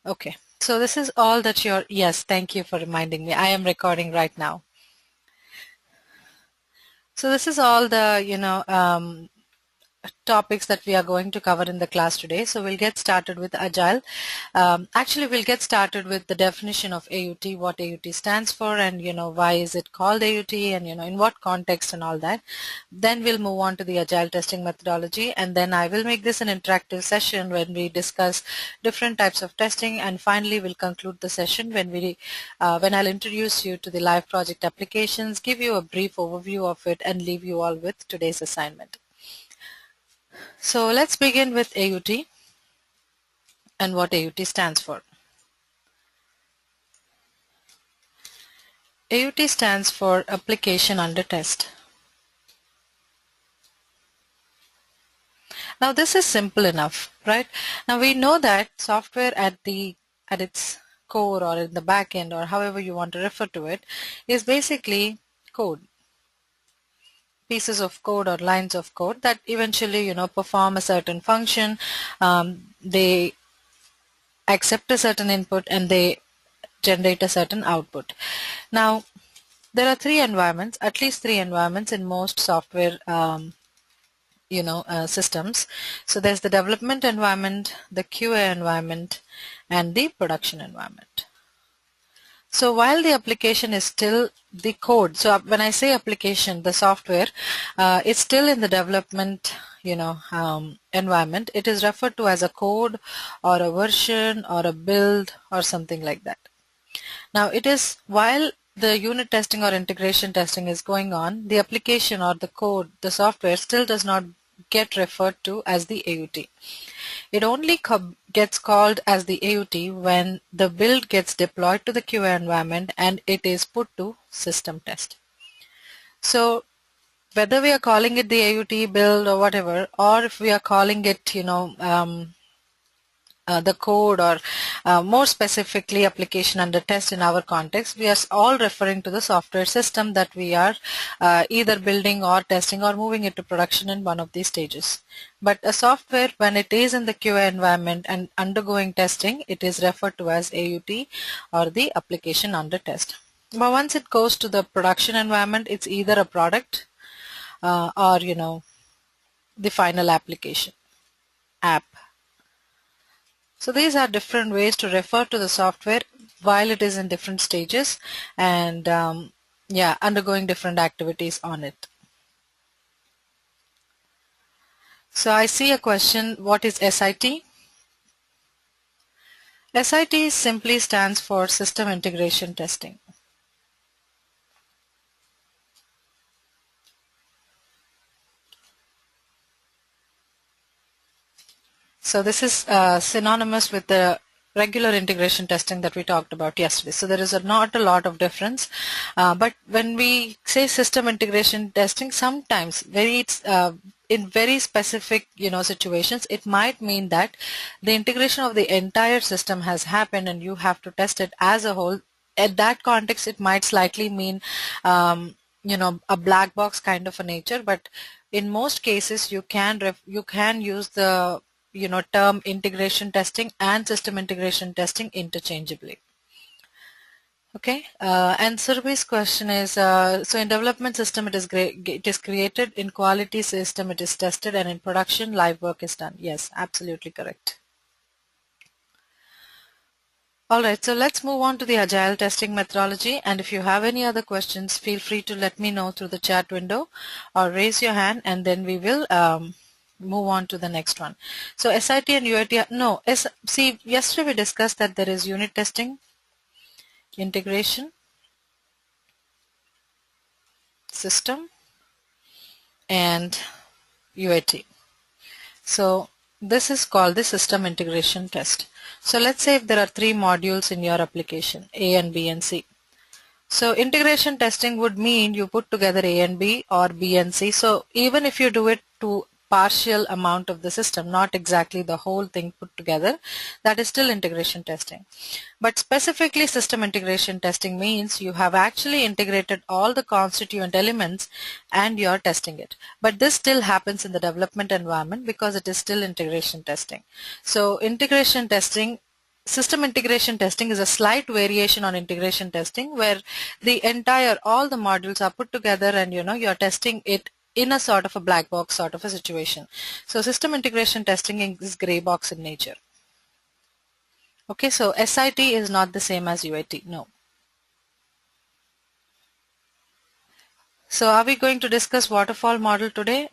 Okay, so this is all that yes, thank you for reminding me. I am recording right now. So this is all the, topics that we are going to cover in the class today. So we'll get started with Agile. Actually, we'll get started with the definition of AUT, what AUT stands for, and why is it called AUT, and in what context and all that. Then we'll move on to the Agile testing methodology, and then I will make this an interactive session when we discuss different types of testing, and finally we'll conclude the session when I'll introduce you to the live project applications, give you a brief overview of it, and leave you all with today's assignment. So let's begin with AUT and what AUT stands for. AUT stands for Application Under Test. Now this is simple enough, right? Now we know that software at its core or in the back end or however you want to refer to it is basically code, pieces of code or lines of code that eventually perform a certain function. They accept a certain input and they generate a certain output. Now there are three environments, at least three environments in most software systems. So there's the development environment, the QA environment, and the production environment. So while the application is still the code, so when I say application, the software, it's still in the development environment. It is referred to as a code or a version or a build or something like that. Now it is while the unit testing or integration testing is going on, the application or the code, the software still does not get referred to as the AUT. It only gets called as the AUT when the build gets deployed to the QA environment and it is put to system test. So whether we are calling it the AUT build or whatever, or if we are calling it, the code or more specifically application under test in our context, we are all referring to the software system that we are either building or testing or moving it to production in one of these stages. But a software, when it is in the QA environment and undergoing testing, it is referred to as AUT or the application under test. But once it goes to the production environment, it's either a product or the final application app. So these are different ways to refer to the software while it is in different stages and undergoing different activities on it. So I see a question, what is SIT? SIT simply stands for System Integration Testing. So this is synonymous with the regular integration testing that we talked about yesterday. So there is not a lot of difference. But when we say system integration testing, sometimes in very specific situations, it might mean that the integration of the entire system has happened and you have to test it as a whole. At that context, it might slightly mean a black box kind of a nature, but in most cases you can use the term integration testing and system integration testing interchangeably. Okay, and Surbhi's question is, so in development system it is created, in quality system it is tested, and in production live work is done. Yes, absolutely correct. Alright, so let's move on to the agile testing methodology, and if you have any other questions, feel free to let me know through the chat window or raise your hand and then we will move on to the next one. So SIT and UAT, see, yesterday we discussed that there is unit testing, integration, system, and UAT. So this is called the system integration test. So let's say if there are three modules in your application, A and B and C. So integration testing would mean you put together A and B or B and C. So even if you do it to partial amount of the system, not exactly the whole thing put together, that is still integration testing. But specifically system integration testing means you have actually integrated all the constituent elements and you're testing it. But this still happens in the development environment because it is still integration testing. So integration testing system integration testing is a slight variation on integration testing where all the modules are put together and you're testing it in a sort of a black box sort of a situation. So system integration testing is gray box in nature. Okay, so SIT is not the same as UAT, no. So are we going to discuss waterfall model today?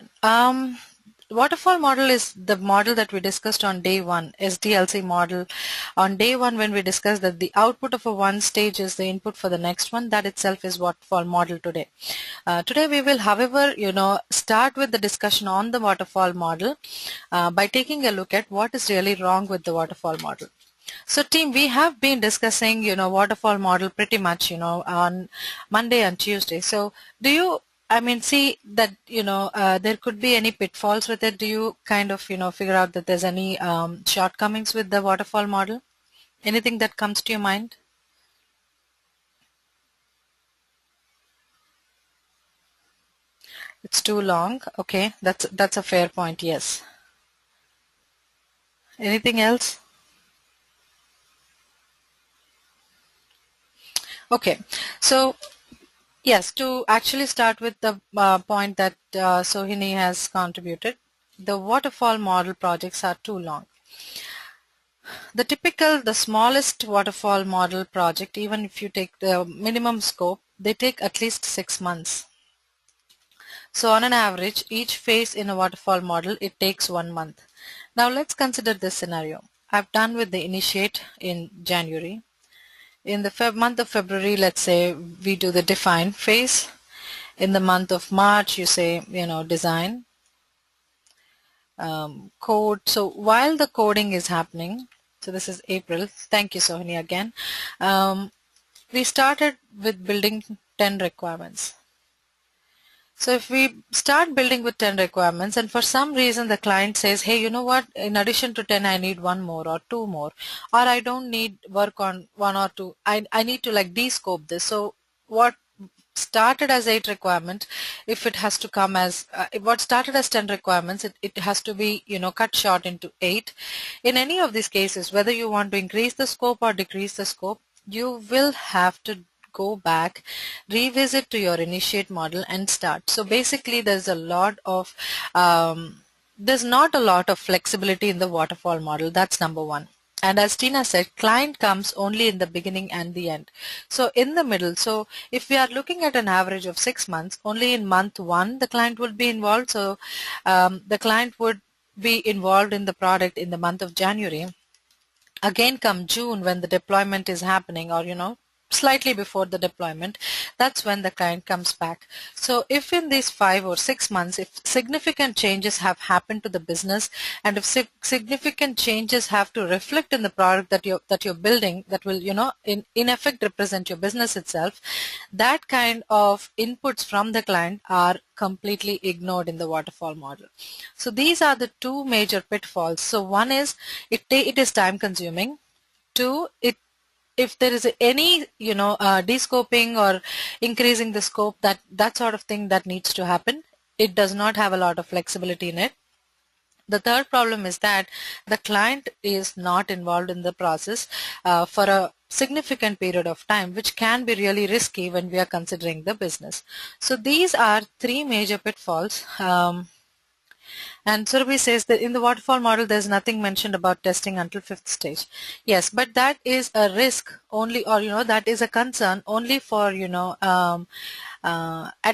Waterfall model is the model that we discussed on day one, SDLC model. On day one, when we discussed that the output of a one stage is the input for the next one, that itself is waterfall model today. Today we will, however, start with the discussion on the waterfall model by taking a look at what is really wrong with the waterfall model. So team, we have been discussing, waterfall model pretty much, on Monday and Tuesday. So do you, see that, there could be any pitfalls with it? Do you kind of, figure out that there's any shortcomings with the waterfall model? Anything that comes to your mind? It's too long. Okay, that's a fair point. Yes. Anything else? Okay, so yes, to actually start with the point that Sohini has contributed, the waterfall model projects are too long. The smallest waterfall model project, even if you take the minimum scope, they take at least 6 months. So on an average, each phase in a waterfall model, it takes 1 month. Now let's consider this scenario. I've done with the initiate in January. In the month of February, let's say we do the define phase. In the month of March, you say, design, code. So while the coding is happening, so this is April. Thank you, Sohini, again. We started with building 10 requirements. So if we start building with 10 requirements and for some reason the client says, hey, you know what, in addition to 10, I need one more or two more, or I don't need work on one or two, I need to like descope this. So what started as 8 requirements, if it has to come as, what started as 10 requirements, it has to be, cut short into 8. In any of these cases, whether you want to increase the scope or decrease the scope, you will have to go back, revisit to your initiate model and start. So basically there's not a lot of flexibility in the waterfall model. That's number one. And as Tina said, client comes only in the beginning and the end. So in the middle, so if we are looking at an average of 6 months, only in month 1 the client would be involved. So the client would be involved in the product in the month of January. Again come June when the deployment is happening, or slightly before the deployment, that's when the client comes back. So if in these 5 or 6 months, if significant changes have happened to the business, and if significant changes have to reflect in the product that you're building, that will in effect represent your business itself, that kind of inputs from the client are completely ignored in the waterfall model. So these are the two major pitfalls. So one is it is time consuming. Two, if there is any descoping or increasing the scope, that sort of thing that needs to happen, it does not have a lot of flexibility in it. The third problem is that the client is not involved in the process for a significant period of time, which can be really risky when we are considering the business. So these are 3 major pitfalls. And Surabhi says that in the waterfall model, there's nothing mentioned about testing until 5th stage. Yes, but that is a risk only, or that is a concern only for at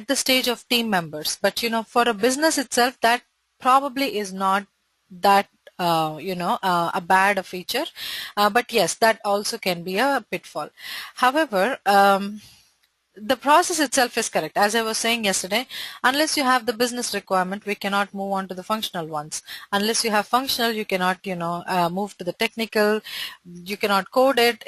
the stage of team members. But for a business itself, that probably is not that a bad a feature. But yes, that also can be a pitfall. However, the process itself is correct. As I was saying yesterday, unless you have the business requirement, we cannot move on to the functional ones. Unless you have functional, you cannot, move to the technical. You cannot code it.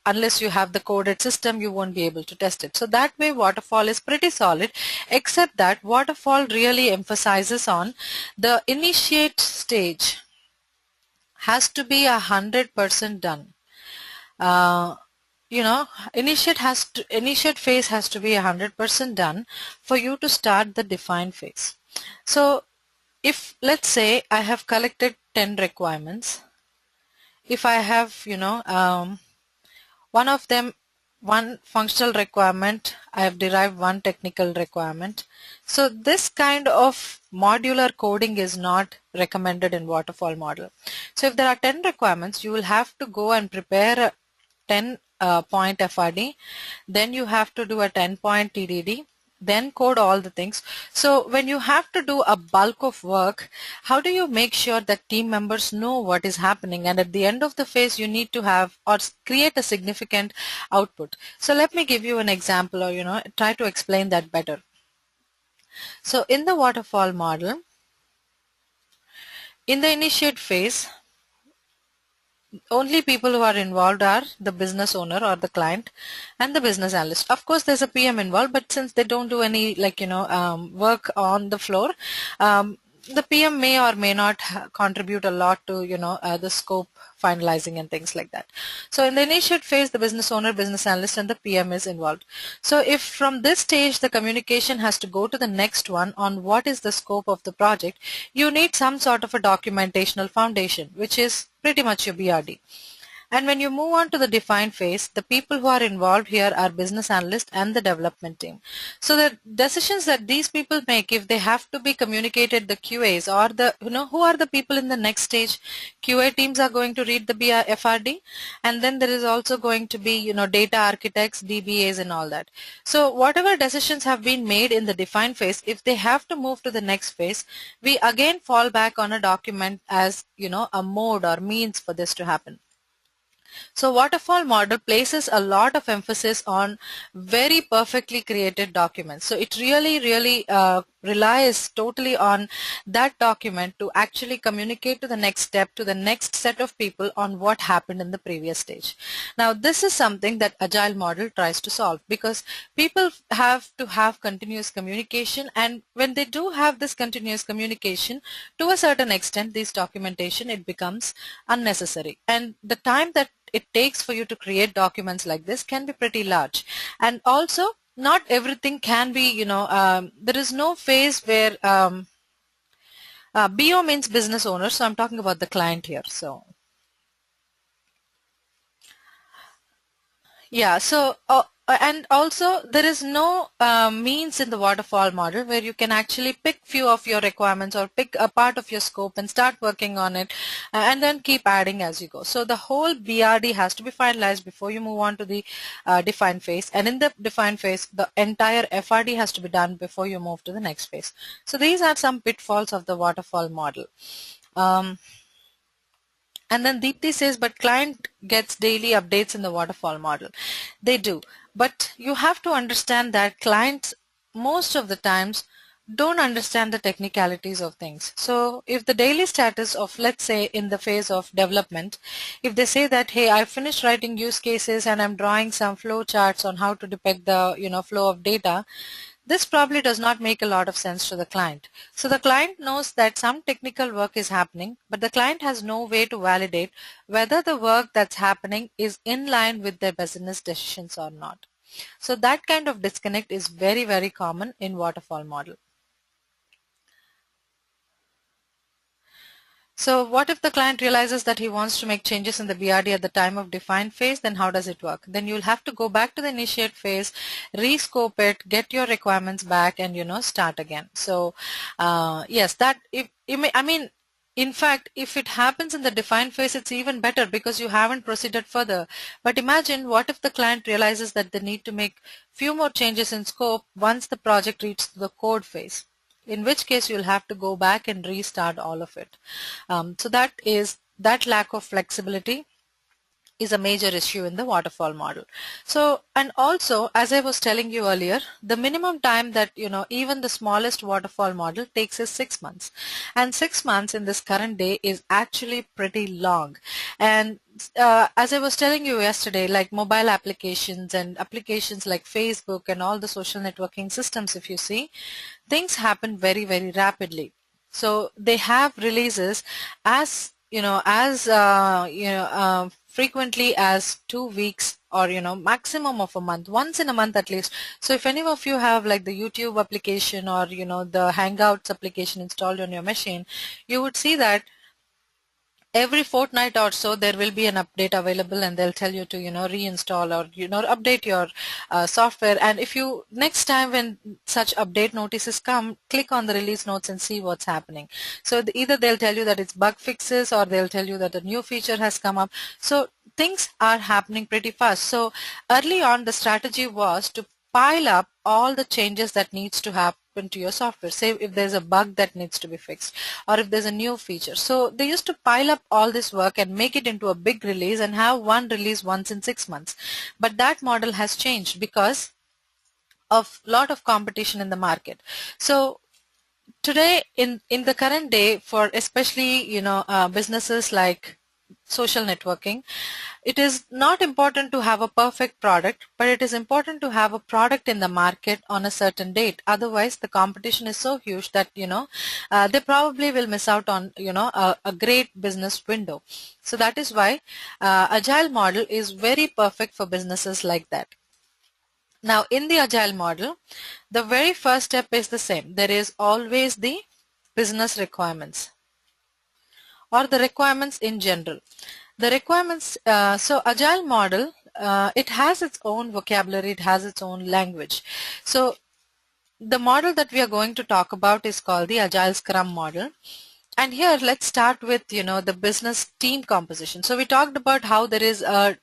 Unless you have the coded system, you won't be able to test it. So that way, waterfall is pretty solid, except that waterfall really emphasizes on the initiate stage has to be 100% done. Initiate phase has to be 100% done for you to start the define phase. So if let's say I have collected 10 requirements, if I have, one of them, one functional requirement, I have derived one technical requirement. So this kind of modular coding is not recommended in waterfall model. So if there are 10 requirements, you will have to go and prepare a 10 point FRD, then you have to do a 10 point TDD, then code all the things. So when you have to do a bulk of work, how do you make sure that team members know what is happening, and at the end of the phase you need to have or create a significant output? So let me give you an example, or try to explain that better. So in the waterfall model, in the initiate phase, only people who are involved are the business owner or the client and the business analyst. Of course, there's a PM involved, but since they don't do any work on the floor, the PM may or may not contribute a lot to the scope finalizing and things like that. So in the initiate phase, the business owner, business analyst, and the PM is involved. So if from this stage the communication has to go to the next one on what is the scope of the project, you need some sort of a documentational foundation, which is pretty much your BRD. And when you move on to the define phase, the people who are involved here are business analysts and the development team. So the decisions that these people make, if they have to be communicated, the QAs or who are the people in the next stage, QA teams are going to read the FRD, and then there is also going to be, data architects, DBAs and all that. So whatever decisions have been made in the define phase, if they have to move to the next phase, we again fall back on a document as, a mode or means for this to happen. So waterfall model places a lot of emphasis on very perfectly created documents. So it really relies totally on that document to actually communicate to the next step, to the next set of people on what happened in the previous stage. Now this is something that Agile model tries to solve, because people have to have continuous communication, and when they do have this continuous communication, to a certain extent, this documentation, it becomes unnecessary, and the time that it takes for you to create documents like this can be pretty large. And also, not everything can be, there is no phase where BO means business owner, so I'm talking about the client here. So yeah, so and also there is no means in the waterfall model where you can actually pick few of your requirements or pick a part of your scope and start working on it and then keep adding as you go. So the whole BRD has to be finalized before you move on to the define phase, and in the define phase the entire FRD has to be done before you move to the next phase. So these are some pitfalls of the waterfall model. And then Deepti says, but client gets daily updates in the waterfall model. They do. But you have to understand that clients most of the times don't understand the technicalities of things. So if the daily status of, let's say in the phase of development, if they say that, hey, I finished writing use cases and I'm drawing some flow charts on how to depict the flow of data, this probably does not make a lot of sense to the client. So the client knows that some technical work is happening, but the client has no way to validate whether the work that's happening is in line with their business decisions or not. So that kind of disconnect is very common in waterfall model. So what if the client realizes that he wants to make changes in the BRD at the time of define phase? Then how does it work? Then you'll have to go back to the initiate phase, rescope it, get your requirements back, and start again. So yes, that if you may, I mean, in fact, if it happens in the define phase, it's even better because you haven't proceeded further. But imagine what if the client realizes that they need to make few more changes in scope once the project reaches the code phase, in which case you'll have to go back and restart all of it. So that lack of flexibility is a major issue in the waterfall model. So, and also, as I was telling you earlier, the minimum time that, even the smallest waterfall model takes is 6 months. And 6 months in this current day is actually pretty long. And as I was telling you yesterday, like mobile applications and applications like Facebook and all the social networking systems, if you see, things happen very rapidly. So they have releases as frequently as 2 weeks or maximum of a month, once in a month at least. So if any of you have like the YouTube application or the Hangouts application installed on your machine, you would see that every fortnight or so there will be an update available, and they'll tell you to reinstall or update your software. And if you next time when such update notices come, click on the release notes and see what's happening. So either they'll tell you that it's bug fixes, or they'll tell you that a new feature has come up. So things are happening pretty fast. So early on the strategy was to pile up all the changes that needs to happen to your software. Say if there's a bug that needs to be fixed, or if there's a new feature. So they used to pile up all this work and make it into a big release and have one release once in 6 months. But that model has changed because of lot of competition in the market. So today in the current day, for especially businesses like social networking, it is not important to have a perfect product, but it is important to have a product in the market on a certain date. Otherwise, the competition is so huge that they probably will miss out on a great business window. So that is why agile model is very perfect for businesses like that. Now, in the agile model, the very first step is the same. There is always the business requirements, or the requirements in general. The requirements, so agile model, it has its own vocabulary, it has its own language. So the model that we are going to talk about is called the Agile Scrum model. And here let's start with the business team composition. So we talked about how there is a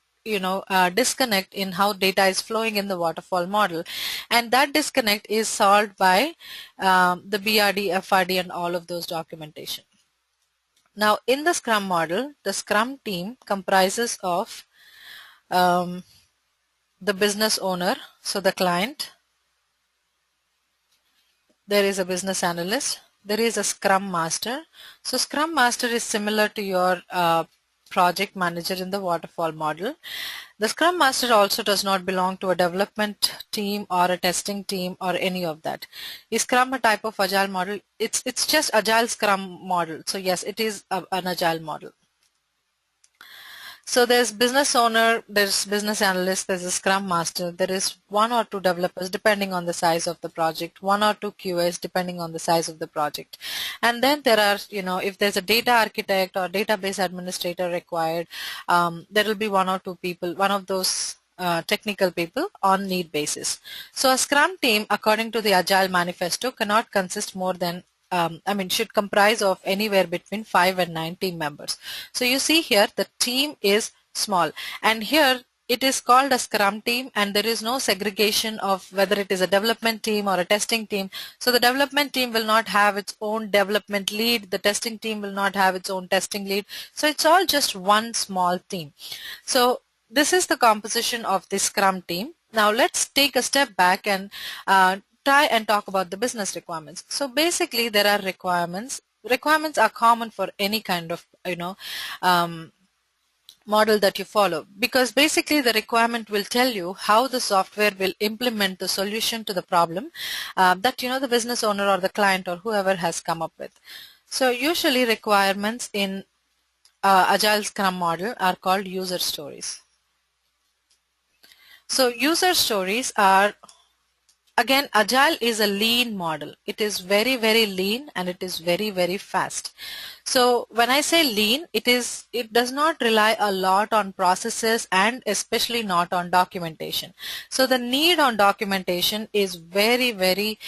disconnect in how data is flowing in the waterfall model, and that disconnect is solved by the BRD, FRD, and all of those documentation. Now, in the Scrum model, the Scrum team comprises of the business owner, so the client. There is a business analyst. There is a Scrum master. So Scrum master is similar to your project manager in the waterfall model. The Scrum Master also does not belong to a development team or a testing team or any of that. Is Scrum a type of agile model? It's just Agile Scrum model. So yes, it is an agile model. So there's business owner, there's business analyst, there's a Scrum Master, there is one or two developers depending on the size of the project, one or two QAs depending on the size of the project. And then there are, if there's a data architect or database administrator required, there will be one or two people, one of those technical people on need basis. So a Scrum team, according to the Agile Manifesto, cannot consist more than should comprise of anywhere between 5 and 9 team members. So you see here the team is small, and here it is called a Scrum team, and there is no segregation of whether it is a development team or a testing team. So the development team will not have its own development lead, the testing team will not have its own testing lead. So it's all just one small team. So this is the composition of the Scrum team. Now let's take a step back and try and talk about the business requirements. So basically there are requirements. Requirements are common for any kind of model that you follow, because basically the requirement will tell you how the software will implement the solution to the problem that the business owner or the client or whoever has come up with. So usually requirements in Agile Scrum model are called user stories. So user stories are, again, Agile is a lean model. It is very, very lean, and it is very, very fast. So when I say lean, it does not rely a lot on processes, and especially not on documentation. So the need on documentation is very, very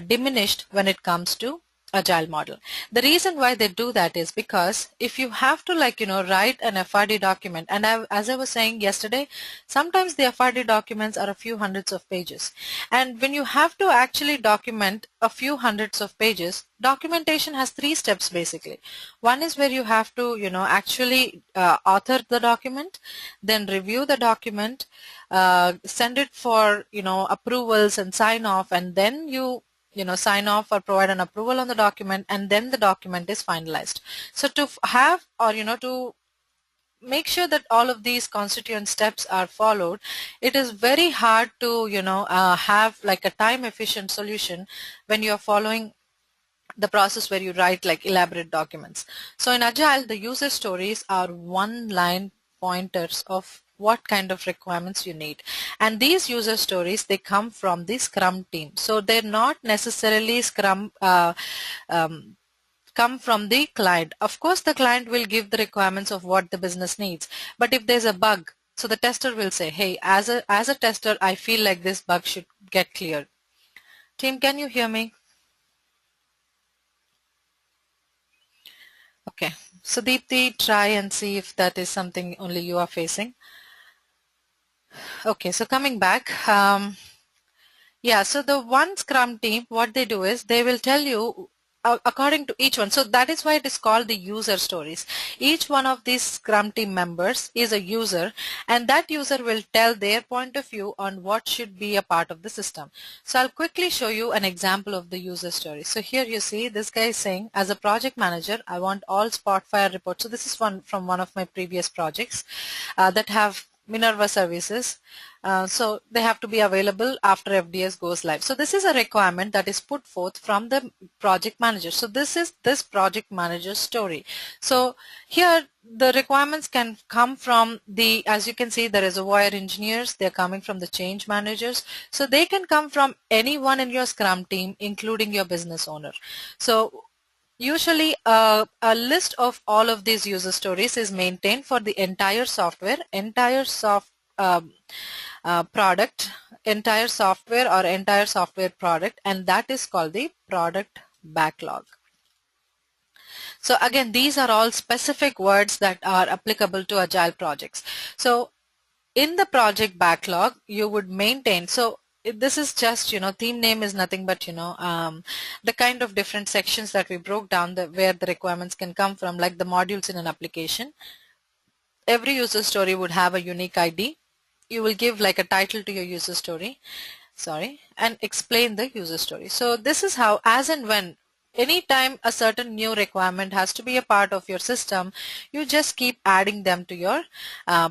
diminished when it comes to Agile model. The reason why they do that is because if you have to write an FRD document, and as I was saying yesterday, sometimes the FRD documents are a few hundreds of pages, and when you have to actually document a few hundreds of pages, documentation has 3 steps basically. One is where you have to actually author the document, then review the document, send it for approvals and sign off, and then you sign off or provide an approval on the document, and then the document is finalized. So to have, or to make sure that all of these constituent steps are followed, it is very hard to have like a time efficient solution when you are following the process where you write like elaborate documents. So in Agile, the user stories are one line pointers of what kind of requirements you need, and these user stories, they come from the Scrum team. So they're not necessarily Scrum come from the client. Of course, the client will give the requirements of what the business needs. But if there's a bug, so the tester will say, hey, as a tester, I feel like this bug should get cleared. Team, can you hear me? Okay. So Deepthi, try and see if that is something only you are facing. Okay, so coming back, yeah, so the one Scrum team, what they do is they will tell you according to each one. So that is why it is called the user stories. Each one of these Scrum team members is a user, and that user will tell their point of view on what should be a part of the system. So I'll quickly show you an example of the user story. So here you see this guy is saying, as a project manager, I want all Spotfire reports. So this is one from one of my previous projects that have Minerva services. So they have to be available after FDS goes live. So this is a requirement that is put forth from the project manager. So this is this project manager's story. So here the requirements can come from the, as you can see, the reservoir engineers, they're coming from the change managers. So they can come from anyone in your Scrum team, including your business owner. So usually, a list of all of these user stories is maintained for the entire software, um, product, entire software or entire software product, and that is called the product backlog. So again, these are all specific words that are applicable to agile projects. So in the project backlog, you would maintain, so this is just, theme name is nothing but, the kind of different sections that we broke down where the requirements can come from, like the modules in an application. Every user story would have a unique ID. You will give like a title to your user story, and explain the user story. So this is how, as and when, anytime a certain new requirement has to be a part of your system, you just keep adding them to your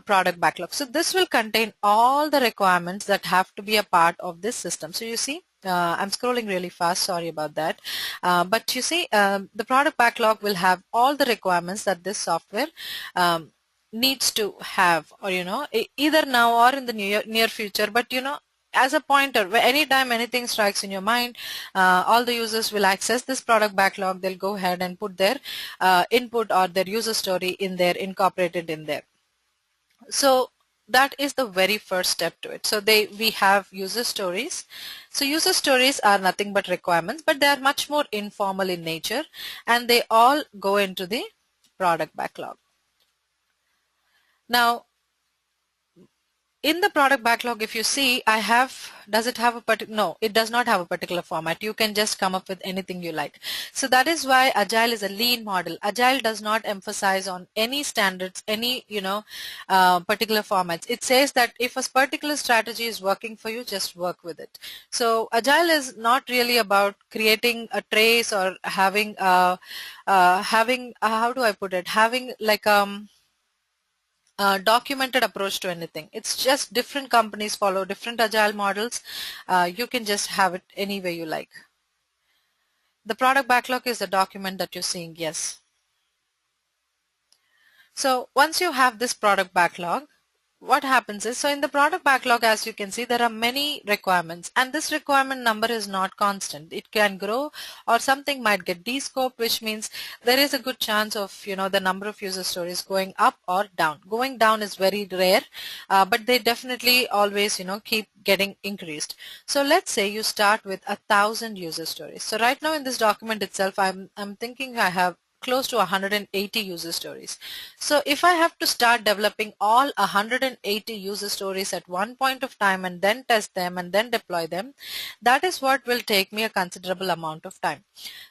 product backlog. So this will contain all the requirements that have to be a part of this system. So you see, I'm scrolling really fast, sorry about that. But you see, the product backlog will have all the requirements that this software needs to have, or either now or in the near future. But as a pointer, where anytime anything strikes in your mind, all the users will access this product backlog. They'll go ahead and put their input or their user story in there, incorporated in there. So that is the very first step to it. So we have user stories. So user stories are nothing but requirements, but they are much more informal in nature, and they all go into the product backlog. Now, in the product backlog, if you see, does it have a particular, no, it does not have a particular format. You can just come up with anything you like. So that is why Agile is a lean model. Agile does not emphasize on any standards, any, particular formats. It says that if a particular strategy is working for you, just work with it. So Agile is not really about creating a trace or having, how do I put it, having like, documented approach to anything. It's just different companies follow different agile models. You can just have it any way you like. The product backlog is the document that you're seeing, yes. So once you have this product backlog, what happens is, so in the product backlog, as you can see, there are many requirements, and this requirement number is not constant. It can grow, or something might get descoped, which means there is a good chance of, the number of user stories going up or down. Going down is very rare, but they definitely always, keep getting increased. So let's say you start with 1,000 user stories. So right now in this document itself, I'm thinking I have close to 180 user stories. So if I have to start developing all 180 user stories at one point of time and then test them and then deploy them, that is what will take me a considerable amount of time.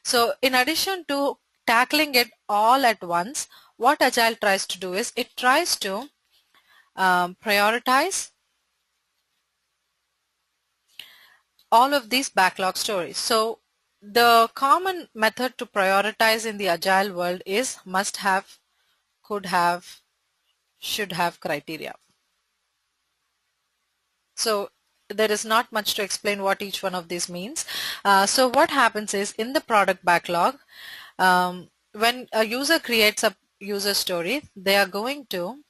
So in addition to tackling it all at once, what Agile tries to do is it tries to prioritize all of these backlog stories. So the common method to prioritize in the Agile world is must have, could have, should have criteria. So there is not much to explain what each one of these means. So what happens is, in the product backlog, when a user creates a user story, they are going to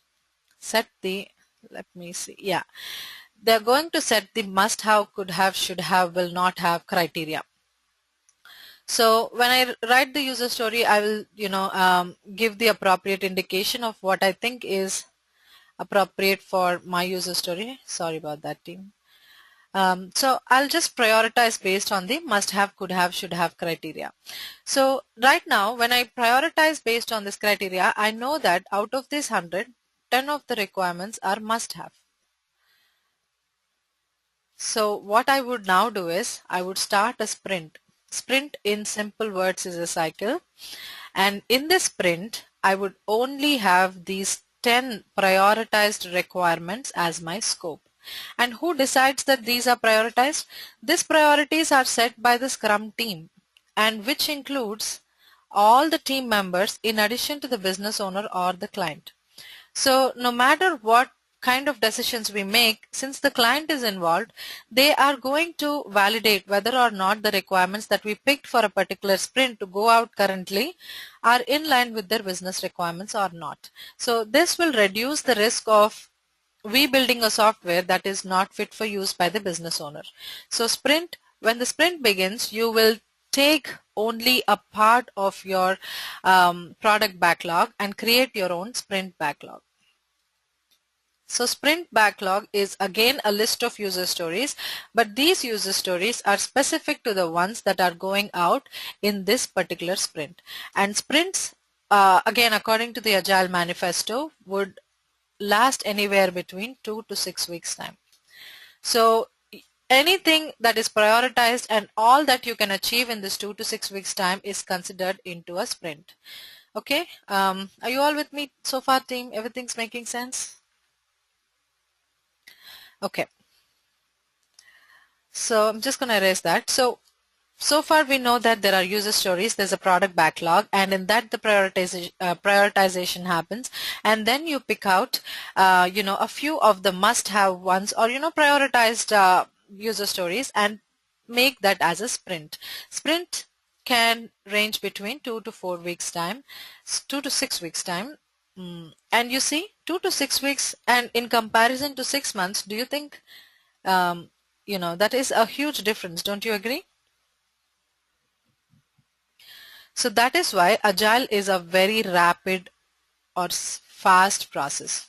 set the, let me see, yeah, they're going to set the must have, could have, should have, will not have criteria. So when I write the user story, I will, give the appropriate indication of what I think is appropriate for my user story. Sorry about that, team. So I'll just prioritize based on the must have, could have, should have criteria. So right now, when I prioritize based on this criteria, I know that out of this 100, 10 of the requirements are must have. So what I would now do is I would start a sprint. Sprint in simple words is a cycle, and in this sprint I would only have these 10 prioritized requirements as my scope. And who decides that these are prioritized? These priorities are set by the Scrum team, and which includes all the team members in addition to the business owner or the client. So no matter what kind of decisions we make, since the client is involved, they are going to validate whether or not the requirements that we picked for a particular sprint to go out currently are in line with their business requirements or not. So this will reduce the risk of we building a software that is not fit for use by the business owner. So when the sprint begins, you will take only a part of your product backlog and create your own sprint backlog. So sprint backlog is again a list of user stories, but these user stories are specific to the ones that are going out in this particular sprint. And sprints, again according to the Agile Manifesto, would last anywhere between 2 to 6 weeks time. So anything that is prioritized and all that you can achieve in this 2 to 6 weeks time is considered into a sprint. Okay, are you all with me so far, team? Everything's making sense? Okay, so I'm just going to erase that. So far we know that there are user stories, there's a product backlog, and in that the prioritization happens, and then you pick out a few of the must-have ones, or prioritized user stories, and make that as a sprint. Sprint can range between 2 to 4 weeks time, 2 to 6 weeks time. And you see, 2 to 6 weeks, and in comparison to 6 months, do you think that is a huge difference? Don't you agree? So that is why Agile is a very rapid or fast process.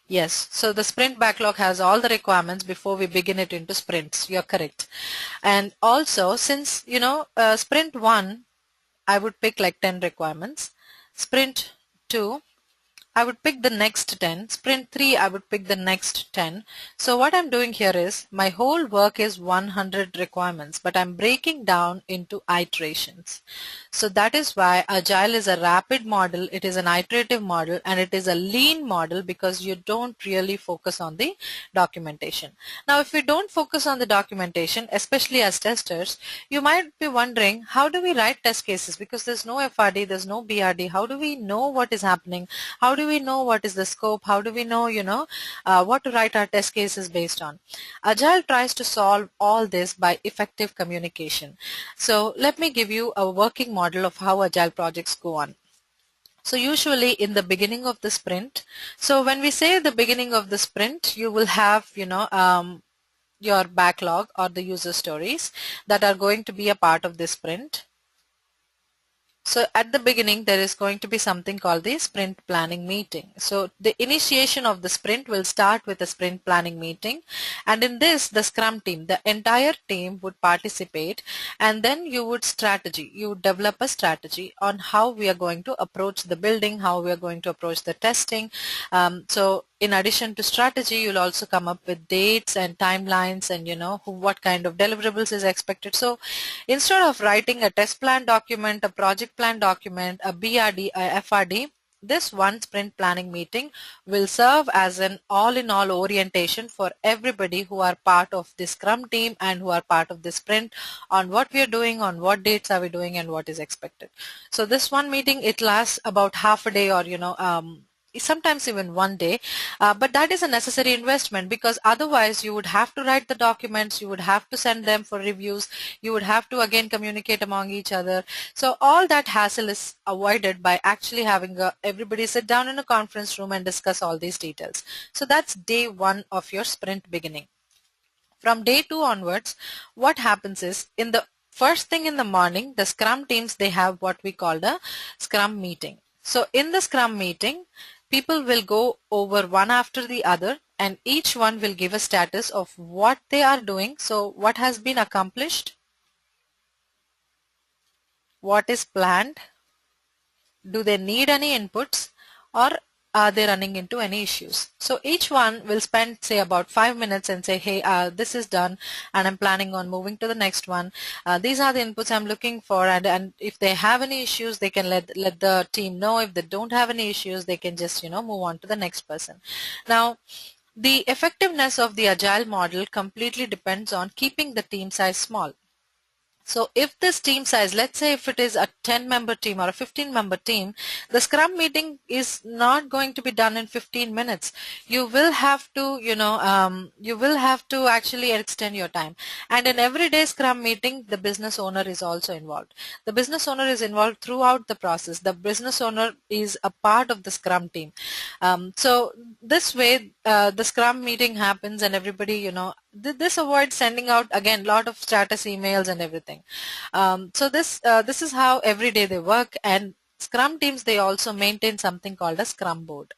Yes, so the sprint backlog has all the requirements before we begin it into sprints. You're correct. And also, since, sprint 1, I would pick like 10 requirements. Sprint 2, I would pick the next 10. Sprint 3, I would pick the next 10. So what I'm doing here is my whole work is 100 requirements, but I'm breaking down into iterations. So that is why Agile is a rapid model, it is an iterative model, and it is a lean model because you don't really focus on the documentation. Now, if we don't focus on the documentation, especially as testers, you might be wondering, how do we write test cases? Because there's no FRD, there's no BRD. How do we know what is happening? How do we know what is the scope? How do we know, what to write our test cases based on? Agile tries to solve all this by effective communication. So let me give you a working model of how Agile projects go on. So usually in the beginning of the sprint, so when we say the beginning of the sprint, you will have, your backlog or the user stories that are going to be a part of this sprint. So at the beginning, there is going to be something called the sprint planning meeting. So the initiation of the sprint will start with a sprint planning meeting. And in this, the Scrum team, the entire team would participate. And then you would develop a strategy on how we are going to approach the building, how we are going to approach the testing. So in addition to strategy, you'll also come up with dates and timelines and, what kind of deliverables is expected. So instead of writing a test plan document, a project plan document, a BRD, a FRD, this one sprint planning meeting will serve as an all-in-all orientation for everybody who are part of the Scrum team and who are part of the sprint on what we are doing, on what dates are we doing, and what is expected. So this one meeting, it lasts about half a day or, sometimes even one day, but that is a necessary investment because otherwise you would have to write the documents, you would have to send them for reviews, you would have to again communicate among each other. So all that hassle is avoided by actually having everybody sit down in a conference room and discuss all these details. So that's day one of your sprint beginning. From day 2 onwards, what happens is, in the first thing in the morning, the Scrum teams, they have what we call the Scrum meeting. So in the Scrum meeting, people will go over one after the other, and each one will give a status of what they are doing. So what has been accomplished, what is planned, do they need any inputs, or are they running into any issues? So each one will spend, say, about 5 minutes and say, hey, this is done and I'm planning on moving to the next one. These are the inputs I'm looking for, and if they have any issues, they can let the team know. If they don't have any issues, they can just move on to the next person. Now, the effectiveness of the agile model completely depends on keeping the team size small. So if this team size, let's say if it is a 10-member team or a 15-member team, the Scrum meeting is not going to be done in 15 minutes. You will have to, you will have to actually extend your time. And in everyday Scrum meeting, the business owner is also involved. The business owner is involved throughout the process. The business owner is a part of the Scrum team. So this way, the Scrum meeting happens and everybody, this avoids sending out, again, lot of status emails and everything. So this is how every day they work, and Scrum teams, they also maintain something called a Scrum board.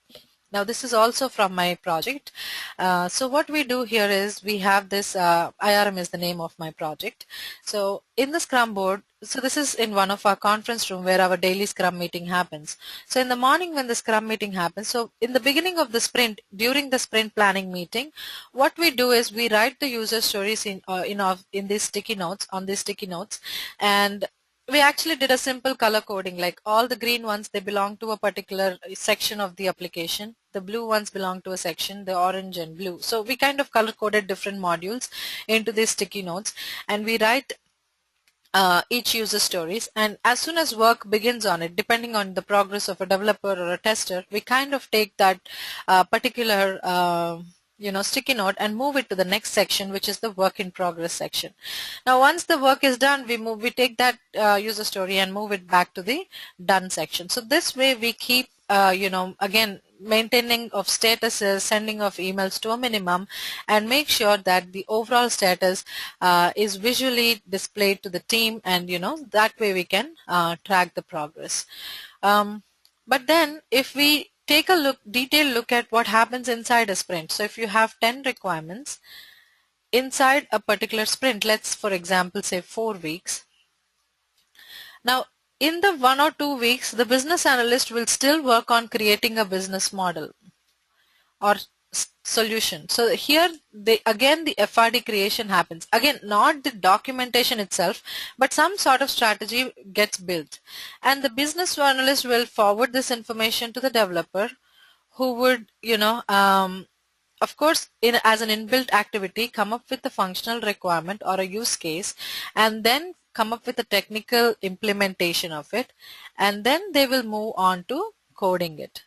Now this is also from my project. So what we do here is we have this, IRM is the name of my project. So in the Scrum board, so this is in one of our conference room where our daily Scrum meeting happens. So in the morning when the Scrum meeting happens, so in the beginning of the sprint, during the sprint planning meeting, what we do is we write the user stories in these sticky notes, on these sticky notes, and we actually did a simple color coding, like all the green ones, they belong to a particular section of the application. The blue ones belong to a section, the orange and blue. So we kind of color coded different modules into these sticky notes, and we write each user stories, and as soon as work begins on it, depending on the progress of a developer or a tester, we kind of take that particular sticky note and move it to the next section, which is the work in progress section. Now once the work is done, we take that user story and move it back to the done section. So this way we keep again, maintaining of statuses, sending of emails to a minimum, and make sure that the overall status is visually displayed to the team, and that way we can track the progress. But then if we take a detailed look at what happens inside a sprint, so if you have 10 requirements inside a particular sprint, let's for example say 4 weeks. Now in the 1 or 2 weeks, the business analyst will still work on creating a business model or solution. So here, again, the FRD creation happens. Again, not the documentation itself, but some sort of strategy gets built. And the business analyst will forward this information to the developer, who would, of course, as an inbuilt activity, come up with a functional requirement or a use case, and then come up with a technical implementation of it, and then they will move on to coding it.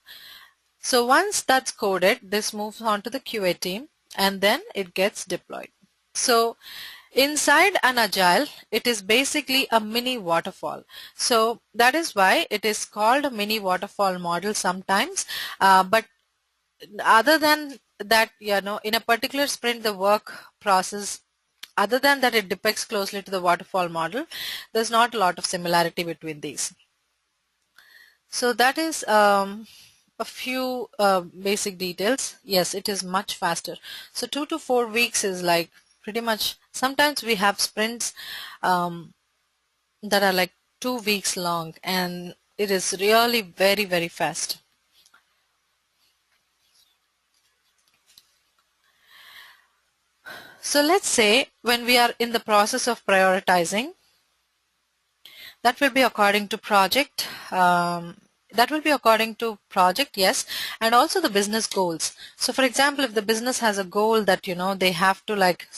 So once that's coded, this moves on to the QA team, and then it gets deployed. So inside an agile, it is basically a mini waterfall. So that is why it is called a mini waterfall model sometimes, but other than that, in a particular sprint, the work process, other than that it depicts closely to the waterfall model, there's not a lot of similarity between these. So that is a few basic details. Yes, it is much faster. So 2 to 4 weeks is like pretty much, sometimes we have sprints that are like 2 weeks long, and it is really very, very fast. So let's say when we are in the process of prioritizing, that will be according to project. That will be according to project, yes, and also the business goals. So for example, if the business has a goal that they have to, like,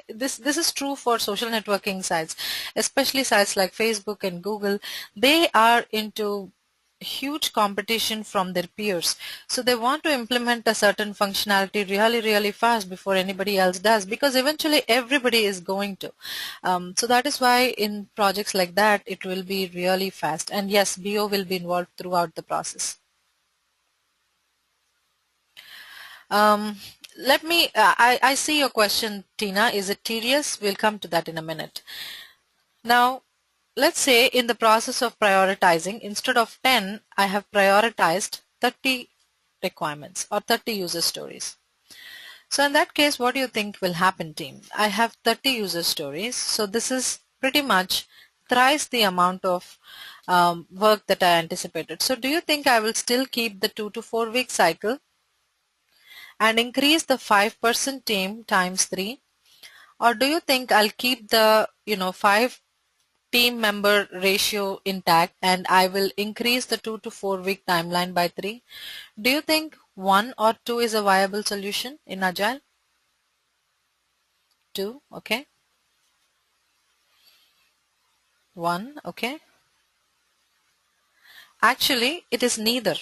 this is true for social networking sites, especially sites like Facebook and Google. They are into huge competition from their peers, so they want to implement a certain functionality really, really fast before anybody else does, because eventually everybody is going to. So that is why in projects like that it will be really fast, and yes, BO will be involved throughout the process. let me, I see your question, Tina. Is it tedious? We'll come to that in a minute. Now, let's say in the process of prioritizing, instead of 10, I have prioritized 30 requirements or 30 user stories. So in that case, what do you think will happen, team? I have 30 user stories. So this is pretty much thrice the amount of work that I anticipated. So do you think I will still keep the 2 to 4 week cycle and increase the 5% team times 3? Or do you think I'll keep the 5 team member ratio intact and I will increase the 2 to 4 week timeline by 3? Do you think 1 or 2 is a viable solution in Agile? 2, okay. 1, okay. Actually, it is neither.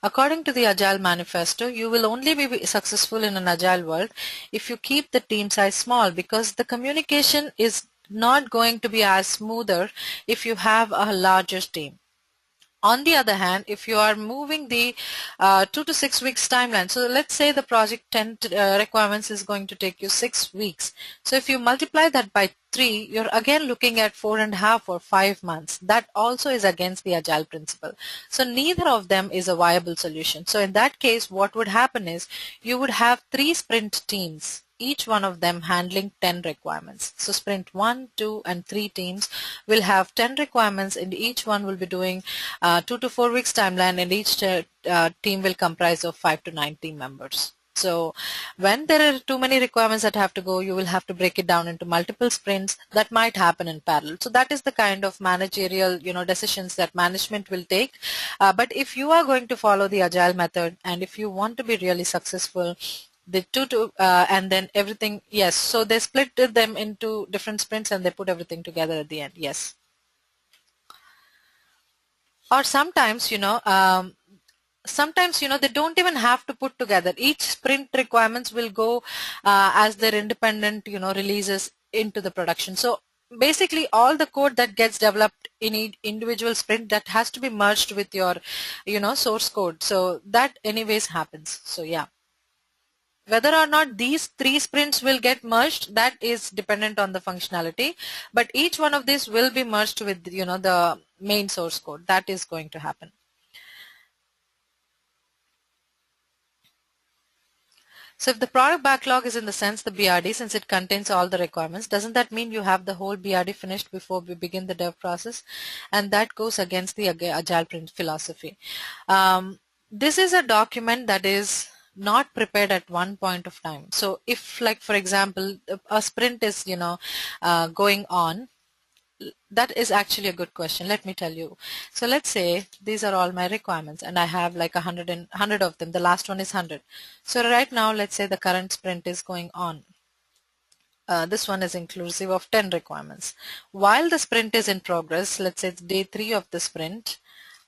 According to the Agile Manifesto, you will only be successful in an Agile world if you keep the team size small, because the communication is not going to be as smoother if you have a larger team. On the other hand, if you are moving the 2 to 6 weeks timeline, so let's say the project 10 requirements is going to take you 6 weeks. So if you multiply that by 3, you're again looking at 4.5 or 5 months. That also is against the Agile principle. So neither of them is a viable solution. So in that case, what would happen is you would have 3 sprint teams, each one of them handling 10 requirements. So sprint 1, 2, and 3 teams will have 10 requirements, and each one will be doing 2 to 4 weeks timeline, and each team will comprise of 5 to 9 team members. So when there are too many requirements that have to go, you will have to break it down into multiple sprints. That might happen in parallel. So that is the kind of managerial, decisions that management will take. But if you are going to follow the Agile method, and if you want to be really successful, the and then everything, yes. So they split them into different sprints and they put everything together at the end. Yes. Or sometimes, they don't even have to put together. Each sprint requirements will go as their independent, releases into the production. So basically all the code that gets developed in each individual sprint, that has to be merged with your, source code. So that anyways happens. So yeah. Whether or not these 3 sprints will get merged, that is dependent on the functionality, but each one of these will be merged with, the main source code. That is going to happen. So if the product backlog is in the sense the BRD, since it contains all the requirements, doesn't that mean you have the whole BRD finished before we begin the dev process? And that goes against the Agile philosophy. This is a document that is not prepared at one point of time. So if, like, for example, a sprint is, going on, that is actually a good question. Let me tell you. So let's say these are all my requirements and I have like 100 of them. The last one is 100. So right now, let's say the current sprint is going on. This one is inclusive of 10 requirements. While the sprint is in progress, let's say it's day 3 of the sprint,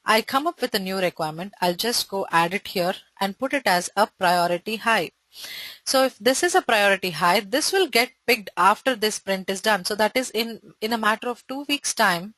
I come up with a new requirement. I'll just go add it here and put it as a priority high. So if this is a priority high, this will get picked after this sprint is done. So that is in a matter of 2 weeks time,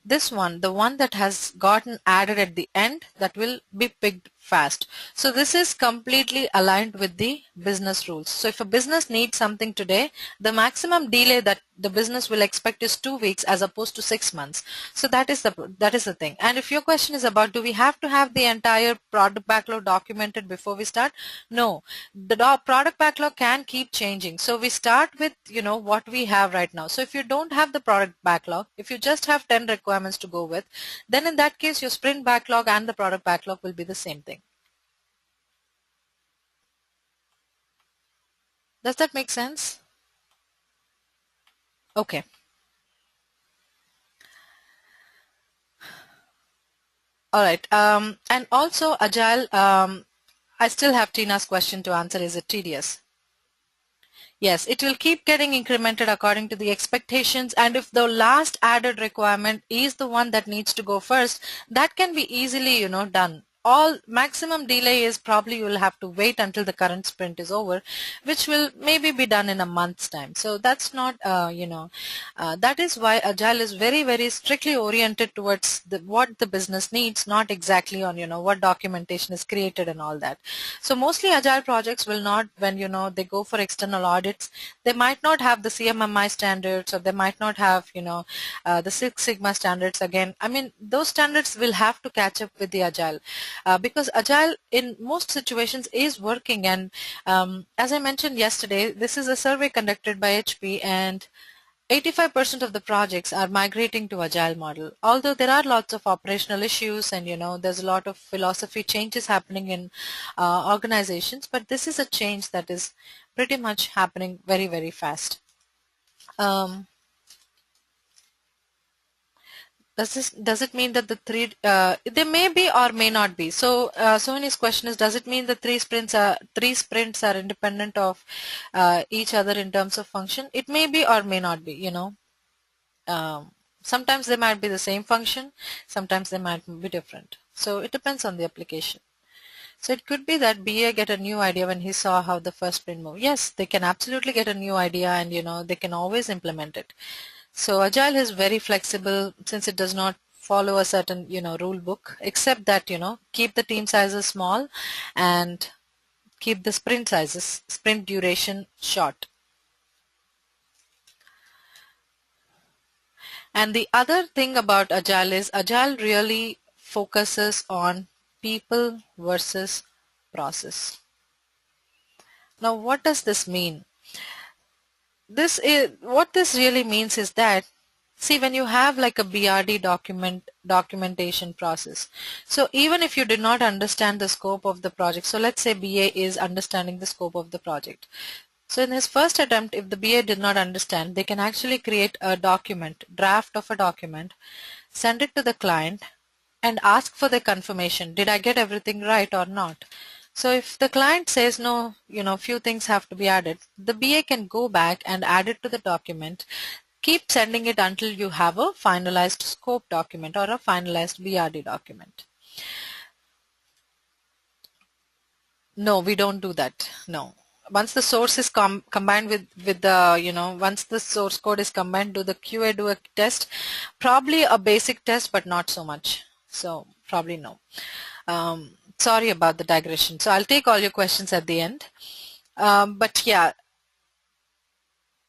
this one, the one that has gotten added at the end, that will be picked fast. So this is completely aligned with the business rules. So if a business needs something today, the maximum delay that the business will expect is 2 weeks as opposed to 6 months. So that is the thing. And if your question is about, do we have to have the entire product backlog documented before we start? No, the product backlog can keep changing. So we start with, what we have right now. So if you don't have the product backlog, if you just have 10 requirements to go with, then in that case your sprint backlog and the product backlog will be the same thing. Does that make sense? Okay. All right. And also Agile, I still have Tina's question to answer. Is it tedious? Yes, it will keep getting incremented according to the expectations, and if the last added requirement is the one that needs to go first, that can be easily, done. all maximum delay is probably you will have to wait until the current sprint is over, which will maybe be done in a month's time. So that's not, that is why Agile is very, very strictly oriented towards what the business needs, not exactly on, what documentation is created and all that. So mostly Agile projects will not, when, they go for external audits, they might not have the CMMI standards, or they might not have, the Six Sigma standards again. I mean, those standards will have to catch up with the Agile. Because Agile in most situations is working, and as I mentioned yesterday, this is a survey conducted by HP, and 85% of the projects are migrating to Agile model. Although there are lots of operational issues, and there's a lot of philosophy changes happening in organizations, but this is a change that is pretty much happening very, very fast. Um, does it mean that the they may be or may not be? So Sohini's question is, does it mean the three sprints are independent of each other in terms of function? It may be or may not be. Sometimes they might be the same function, sometimes they might be different. So it depends on the application. So it could be that BA get a new idea when he saw how the first sprint moved. Yes, they can absolutely get a new idea, and they can always implement it. So Agile is very flexible since it does not follow a certain, rule book, except that, keep the team sizes small and keep the sprint duration short. And the other thing about Agile is Agile really focuses on people versus process. Now, what does this mean? What this really means is that, see, when you have like a BRD documentation process, so even if you did not understand the scope of the project, so let's say BA is understanding the scope of the project. So in his first attempt, if the BA did not understand, they can actually create a draft of a document, send it to the client, and ask for the confirmation. Did I get everything right or not? So if the client says no, few things have to be added, the BA can go back and add it to the document, keep sending it until you have a finalized scope document or a finalized BRD document. No, we don't do that. No. Once the source is combined with the, once the source code is combined, do the QA do a test? Probably a basic test, but not so much. So probably no. Sorry about the digression. So I'll take all your questions at the end. But yeah,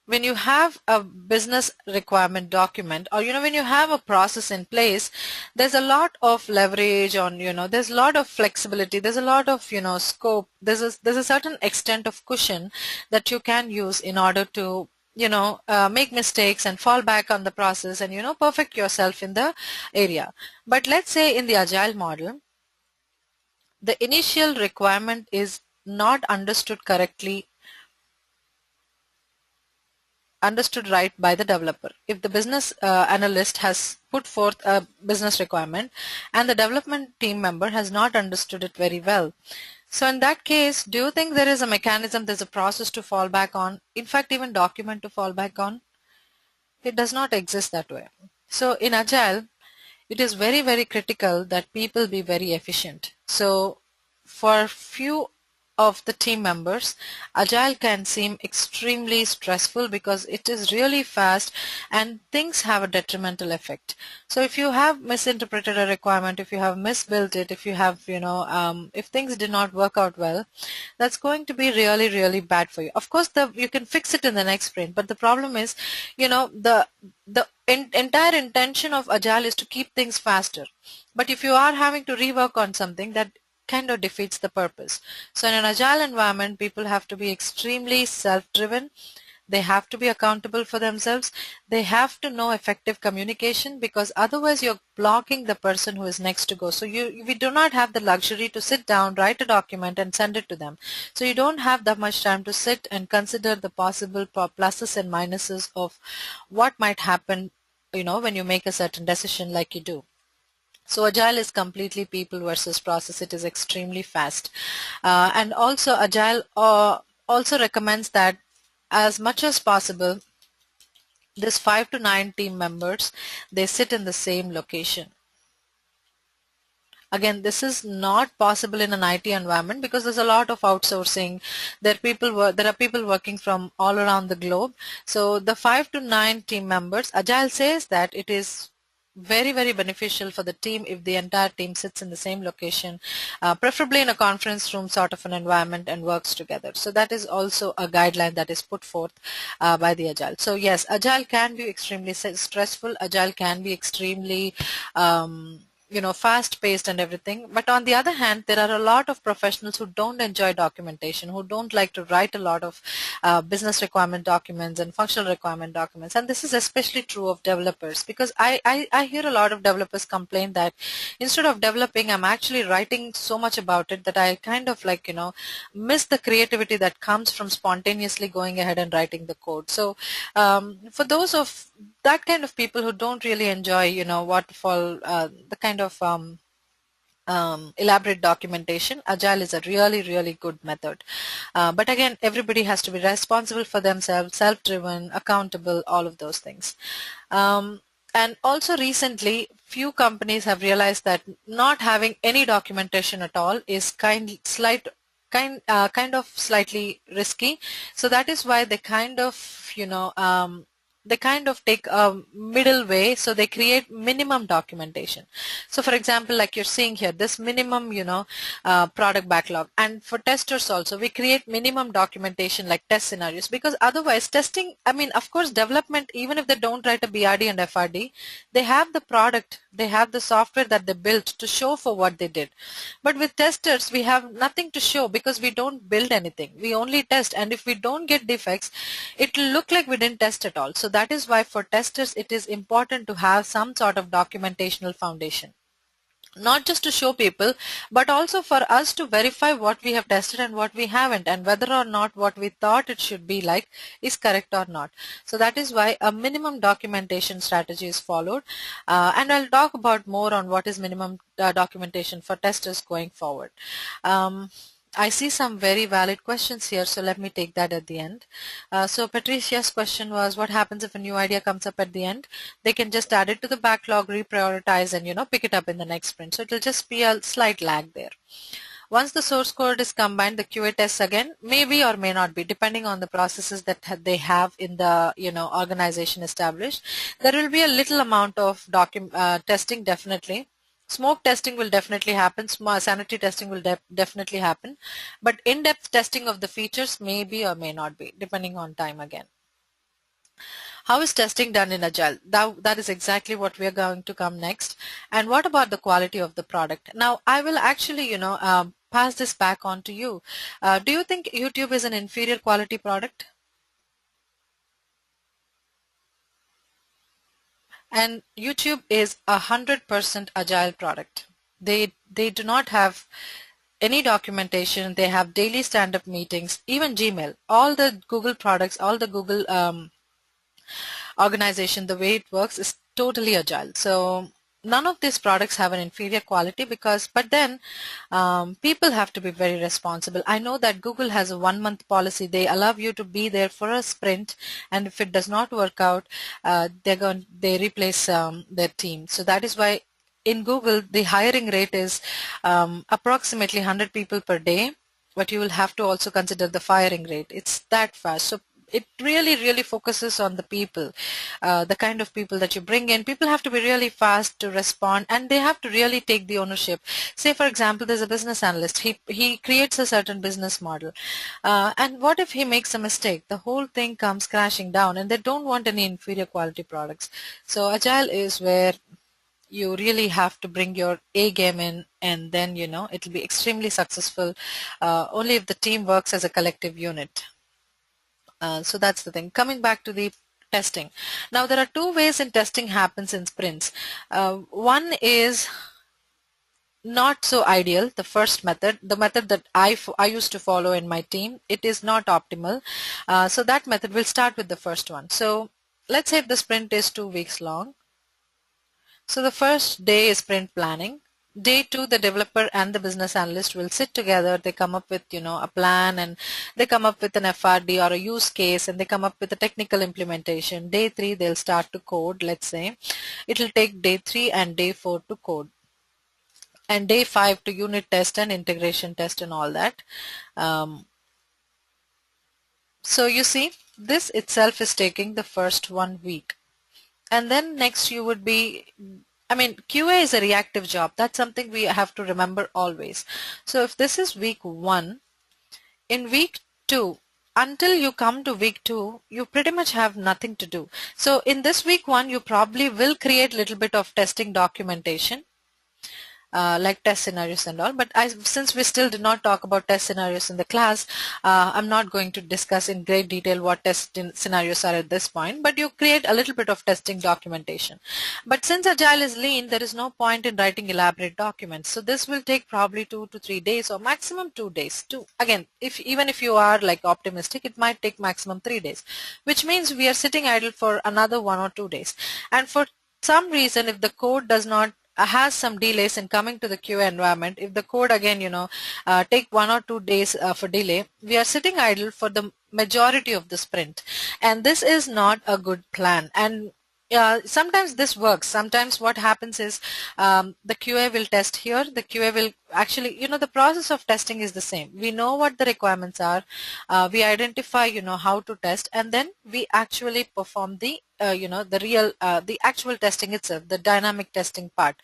when you have a business requirement document, or when you have a process in place, there's a lot of leverage on, there's a lot of flexibility, there's a lot of scope, there's a certain extent of cushion that you can use in order to make mistakes and fall back on the process and perfect yourself in the area. But let's say in the Agile model, the initial requirement is not understood right by the developer. If the business analyst has put forth a business requirement and the development team member has not understood it very well, so in that case, do you think there is a mechanism, there's a process to fall back on, in fact even document to fall back on? It does not exist that way. So in Agile, it is very, very critical that people be very efficient. So for few of the team members, Agile can seem extremely stressful because it is really fast and things have a detrimental effect. So if you have misinterpreted a requirement, if you have misbuilt it, if you have, if things did not work out well, that's going to be really, really bad for you. Of course, you can fix it in the next sprint, but the problem is, the entire intention of Agile is to keep things faster. But if you are having to rework on something, that kind of defeats the purpose. So in an Agile environment, people have to be extremely self-driven. They have to be accountable for themselves. They have to know effective communication, because otherwise you're blocking the person who is next to go. So we do not have the luxury to sit down, write a document and send it to them. So you don't have that much time to sit and consider the possible pluses and minuses of what might happen, when you make a certain decision like you do. So Agile is completely people versus process. It is extremely fast. And also Agile also recommends that as much as possible, this 5 to 9 team members, they sit in the same location. Again, this is not possible in an IT environment because there's a lot of outsourcing. There are people working from all around the globe. So the 5 to 9 team members, Agile says that it is very, very beneficial for the team if the entire team sits in the same location, preferably in a conference room sort of an environment, and works together. So that is also a guideline that is put forth by the Agile. So yes, Agile can be extremely stressful. Agile can be extremely fast paced and everything. But on the other hand, there are a lot of professionals who don't enjoy documentation, who don't like to write a lot of business requirement documents and functional requirement documents. And this is especially true of developers, because I hear a lot of developers complain that instead of developing, I'm actually writing so much about it that I kind of miss the creativity that comes from spontaneously going ahead and writing the code. So for those of that kind of people who don't really enjoy, waterfall, the kind of elaborate documentation, Agile is a really, really good method. But again, everybody has to be responsible for themselves, self-driven, accountable, all of those things. And also recently, few companies have realized that not having any documentation at all is kind of slightly risky. So that is why they kind of take a middle way, so they create minimum documentation. So for example, like you're seeing here, this minimum, product backlog. And for testers also, we create minimum documentation like test scenarios, because otherwise testing, I mean, of course, development, even if they don't write a BRD and FRD, they have the product, they have the software that they built to show for what they did. But with testers, we have nothing to show because we don't build anything. We only test. And if we don't get defects, it will look like we didn't test at all. So that is why for testers, it is important to have some sort of documentational foundation. Not just to show people, but also for us to verify what we have tested and what we haven't, and whether or not what we thought it should be like is correct or not. So that is why a minimum documentation strategy is followed. And I'll talk about more on what is minimum documentation for testers going forward. I see some very valid questions here, so let me take that at the end. So Patricia's question was, what happens if a new idea comes up at the end? They can just add it to the backlog, reprioritize, and pick it up in the next sprint. So it will just be a slight lag there. Once the source code is combined, the QA tests again, maybe or may not be, depending on the processes that they have in the organization established. There will be a little amount of testing, definitely. Smoke testing will definitely happen. Sanity testing will definitely happen. But in-depth testing of the features may be or may not be, depending on time again. How is testing done in Agile? That is exactly what we are going to come next. And what about the quality of the product? Now, I will actually, pass this back on to you. Do you think YouTube is an inferior quality product? And YouTube is 100% Agile product. They do not have any documentation. They have daily stand-up meetings, even Gmail, all the Google products, all the Google organization, the way it works is totally Agile. So none of these products have an inferior quality, but then people have to be very responsible. I know that Google has a 1-month policy. They allow you to be there for a sprint, and if it does not work out, they replace their team. So that is why in Google, the hiring rate is approximately 100 people per day, but you will have to also consider the firing rate. It's that fast. So it really, really focuses on the people, the kind of people that you bring in. People have to be really fast to respond, and they have to really take the ownership. Say, for example, there's a business analyst. He creates a certain business model. And what if he makes a mistake? The whole thing comes crashing down, and they don't want any inferior quality products. So Agile is where you really have to bring your A game in, and then, it'll be extremely successful only if the team works as a collective unit. So that's the thing. Coming back to the testing. Now, there are two ways in testing happens in sprints. One is not so ideal, the first method, the method that I used to follow in my team. It is not optimal. So that method, will start with the first one. So let's say the sprint is 2 weeks long. So the first day is sprint planning. Day 2, the developer and the business analyst will sit together. They come up with, a plan, and they come up with an FRD or a use case, and they come up with a technical implementation. Day 3, they'll start to code, let's say. It'll take day 3 and day 4 to code. and day 5 to unit test and integration test and all that. So you see, this itself is taking the first 1 week. And then next you would be, I mean, QA is a reactive job. That's something we have to remember always. So if this is week 1, in week 2, until you come to week 2, you pretty much have nothing to do. So in this week 1, you probably will create a little bit of testing documentation. Like test scenarios and all, but since we still did not talk about test scenarios in the class, I'm not going to discuss in great detail what scenarios are at this point, but you create a little bit of testing documentation. But since Agile is lean, there is no point in writing elaborate documents, so this will take probably 2 to 3 days or maximum 2 days. Again, even if you are like optimistic, it might take maximum 3 days, which means we are sitting idle for another 1 or 2 days. And for some reason, if the code does not has some delays in coming to the QA environment, if the code again take 1 or 2 days for delay, we are sitting idle for the majority of the sprint, and this is not a good plan. And sometimes this works. Sometimes what happens is the QA will test here. The QA will actually, the process of testing is the same. We know what the requirements are. We identify, how to test, and then we actually perform the the actual testing itself, the dynamic testing part.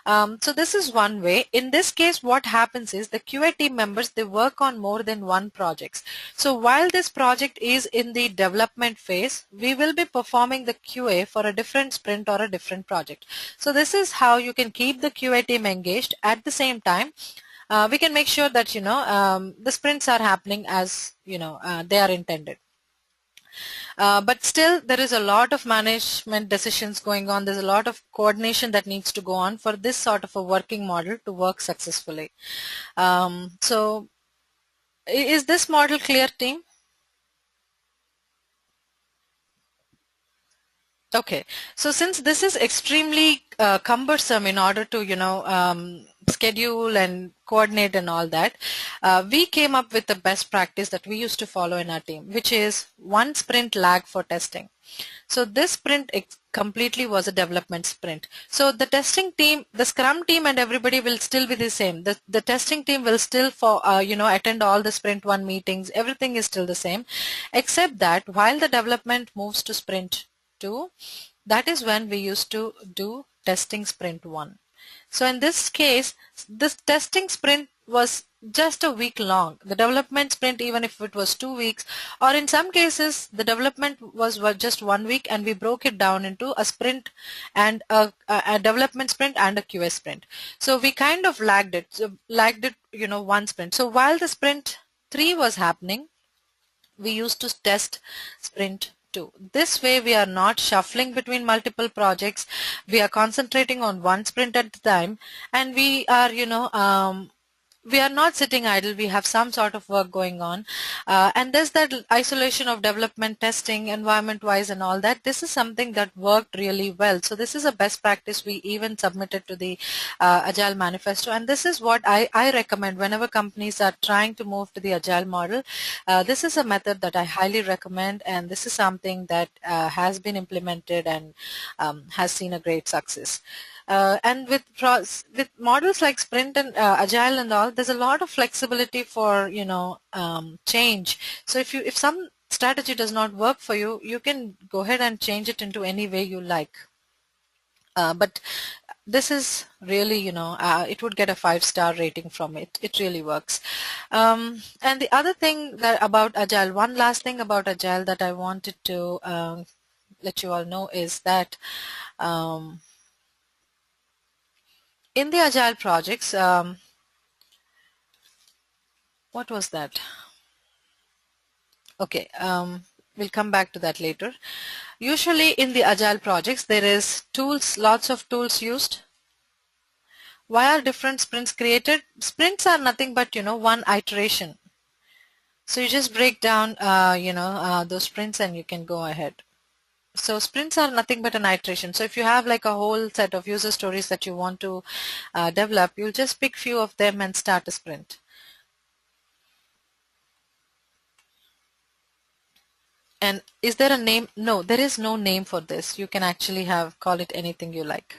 So this is one way. In this case, what happens is the QA team members, they work on more than one projects. So while this project is in the development phase, we will be performing the QA for a different sprint or a different project. So this is how you can keep the QA team engaged. At the same time, we can make sure that the sprints are happening as they are intended. But still, there is a lot of management decisions going on. There's a lot of coordination that needs to go on for this sort of a working model to work successfully. So is this model clear, team? Okay, so since this is extremely cumbersome in order to, schedule and coordinate and all that, we came up with the best practice that we used to follow in our team, which is 1 sprint lag for testing. So this sprint completely was a development sprint. So the testing team, the Scrum team and everybody will still be the same. The testing team will still attend all the sprint 1 meetings. Everything is still the same, except that while the development moves to sprint 2, that is when we used to do testing sprint 1. So in this case, this testing sprint was just a week long. The development sprint, even if it was 2 weeks, or in some cases, the development was just 1 week, and we broke it down into a sprint and a development sprint and a QA sprint. So we kind of lagged it, 1 sprint. So while the sprint 3 was happening, we used to test sprint 2. This way we are not shuffling between multiple projects. We are concentrating on 1 sprint at a time, and we are we are not sitting idle. We have some sort of work going on, and there's that isolation of development, testing, environment-wise and all that. This is something that worked really well. So this is a best practice we even submitted to the Agile Manifesto, and this is what I recommend whenever companies are trying to move to the Agile model. This is a method that I highly recommend, and this is something that has been implemented and has seen a great success. And with models like Sprint and Agile and all, there's a lot of flexibility for change. So if some strategy does not work for you, you can go ahead and change it into any way you like. But this is really, it would get a 5-star rating from it. It really works. And the other thing about Agile, one last thing about Agile that I wanted to let you all know is that in the Agile projects, what was that? Okay, we'll come back to that later. Usually in the Agile projects, there is tools, lots of tools used. Why are different sprints created? Sprints are nothing but, one iteration. So you just break down, those sprints and you can go ahead. So sprints are nothing but an iteration. So if you have like a whole set of user stories that you want to develop, you'll just pick few of them and start a sprint. And is there a name? No, there is no name for this. You can actually call it anything you like.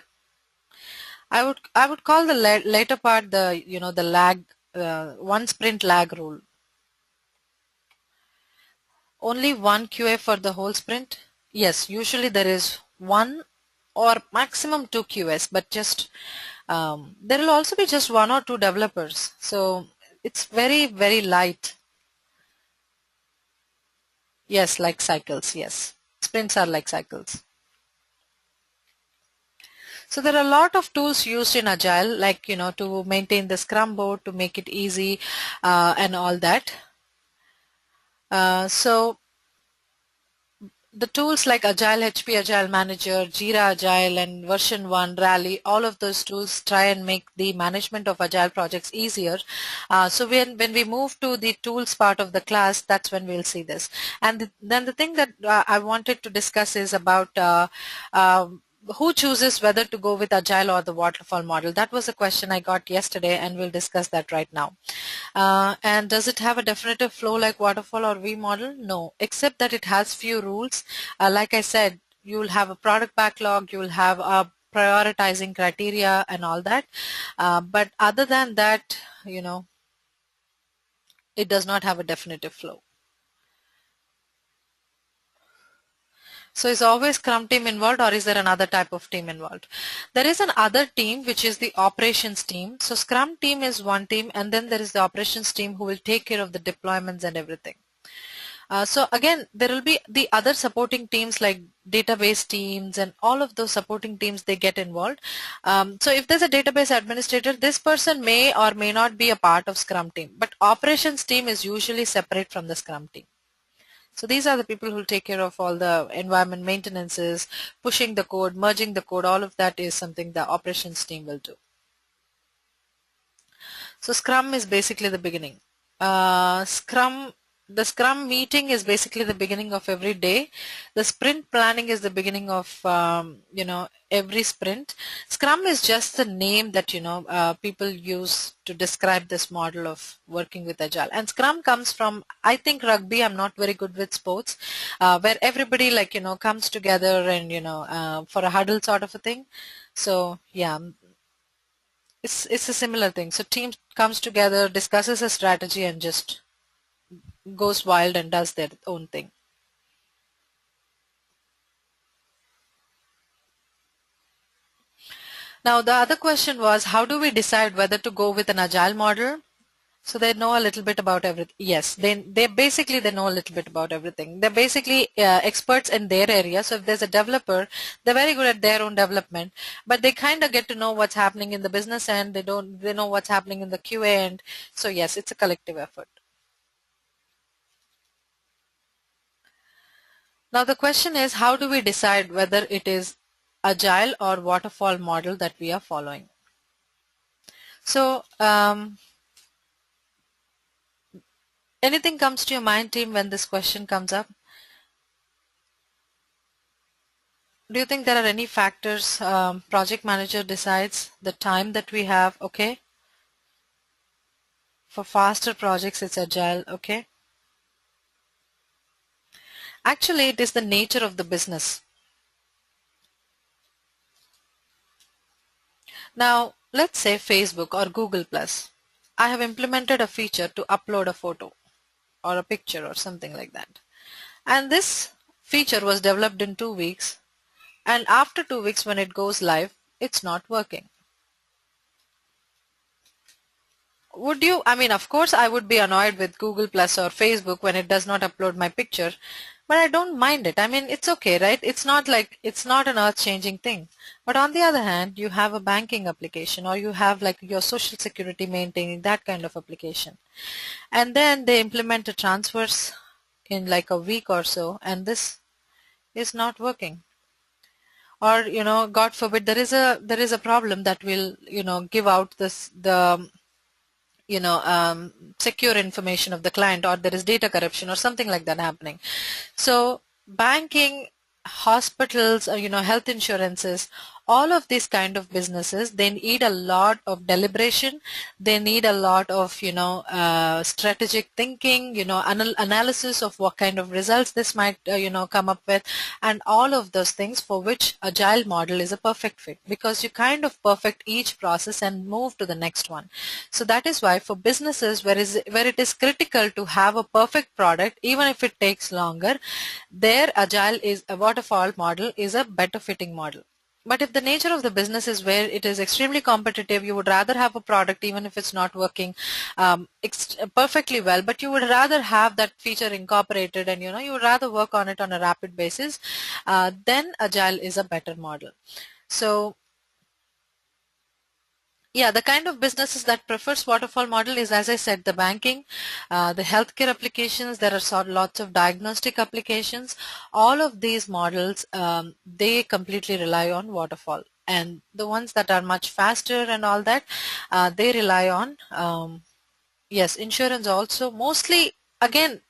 I would call the later part the the lag, one sprint lag rule. Only one QA for the whole sprint? Yes, usually there is one or maximum two QS, but just there will also be just one or two developers. So it's very, very light. Yes, like cycles, yes. Sprints are like cycles. So there are a lot of tools used in Agile, like, to maintain the Scrum board, to make it easy, and all that. So the tools like Agile HP, Agile Manager, Jira Agile, and version 1, Rally, all of those tools try and make the management of Agile projects easier. So when we move to the tools part of the class, that's when we'll see this. And then the thing that I wanted to discuss is about who chooses whether to go with Agile or the waterfall model. That was a question I got yesterday, and we'll discuss that right now. And does it have a definitive flow like waterfall or V model? No, except that it has few rules. Like I said, you will have a product backlog, you will have a prioritizing criteria and all that. But other than that, it does not have a definitive flow. So is always Scrum team involved, or is there another type of team involved? There is another team, which is the operations team. So Scrum team is one team, and then there is the operations team who will take care of the deployments and everything. So again, there will be the other supporting teams like database teams, and all of those supporting teams, they get involved. So if there's a database administrator, this person may or may not be a part of Scrum team, but operations team is usually separate from the Scrum team. So these are the people who take care of all the environment maintenances, pushing the code, merging the code, all of that is something the operations team will do. So Scrum is basically the beginning. The Scrum meeting is basically the beginning of every day. The sprint planning is the beginning of every sprint. Scrum is just the name that people use to describe this model of working with Agile. And Scrum comes from, I think, rugby. I'm not very good with sports, where everybody comes together and for a huddle sort of a thing. So yeah. It's a similar thing. So team comes together, discusses a strategy, and just goes wild and does their own thing. Now the other question was, how do we decide whether to go with an agile model? So they know a little bit about everything. Yes, they know a little bit about everything. They're basically experts in their area. So if there's a developer, they're very good at their own development, but they kind of get to know what's happening in the business end. They know what's happening in the QA end. So yes, it's a collective effort. Now the question is, how do we decide whether it is agile or waterfall model that we are following? So anything comes to your mind, team, when this question comes up? Do you think there are any factors project manager decides the time that we have? Okay. For faster projects, it's agile. Okay. Actually, it is the nature of the business. Now, let's say Facebook or Google Plus. I have implemented a feature to upload a photo or a picture or something like that. And this feature was developed in 2 weeks. And after 2 weeks, when it goes live, it's not working. Would you, I mean, of course, I would be annoyed with Google Plus or Facebook when it does not upload my picture, but I don't mind it. I mean, it's okay, right? It's not an earth-changing thing. But on the other hand, you have a banking application, or you have like your social security maintaining, that kind of application. And then they implement the transfers in like a week or so, and this is not working. Or, God forbid, there is a problem that will, give out the secure information of the client, or there is data corruption or something like that happening. So banking, hospitals, health insurances, all of these kind of businesses, they need a lot of deliberation. They need a lot of, strategic thinking, analysis of what kind of results this might, come up with, and all of those things for which agile model is a perfect fit, because you kind of perfect each process and move to the next one. So that is why for businesses where it is critical to have a perfect product, even if it takes longer, their agile is a waterfall model is a better fitting model. But if the nature of the business is where it is extremely competitive, you would rather have a product even if it's not working perfectly well, but you would rather have that feature incorporated, and you would rather work on it on a rapid basis, then agile is a better model. So yeah, the kind of businesses that prefers waterfall model is, as I said, the banking, the healthcare applications. There are lots of diagnostic applications. All of these models, they completely rely on waterfall. And the ones that are much faster and all that, they rely on, yes, insurance also. Mostly, again,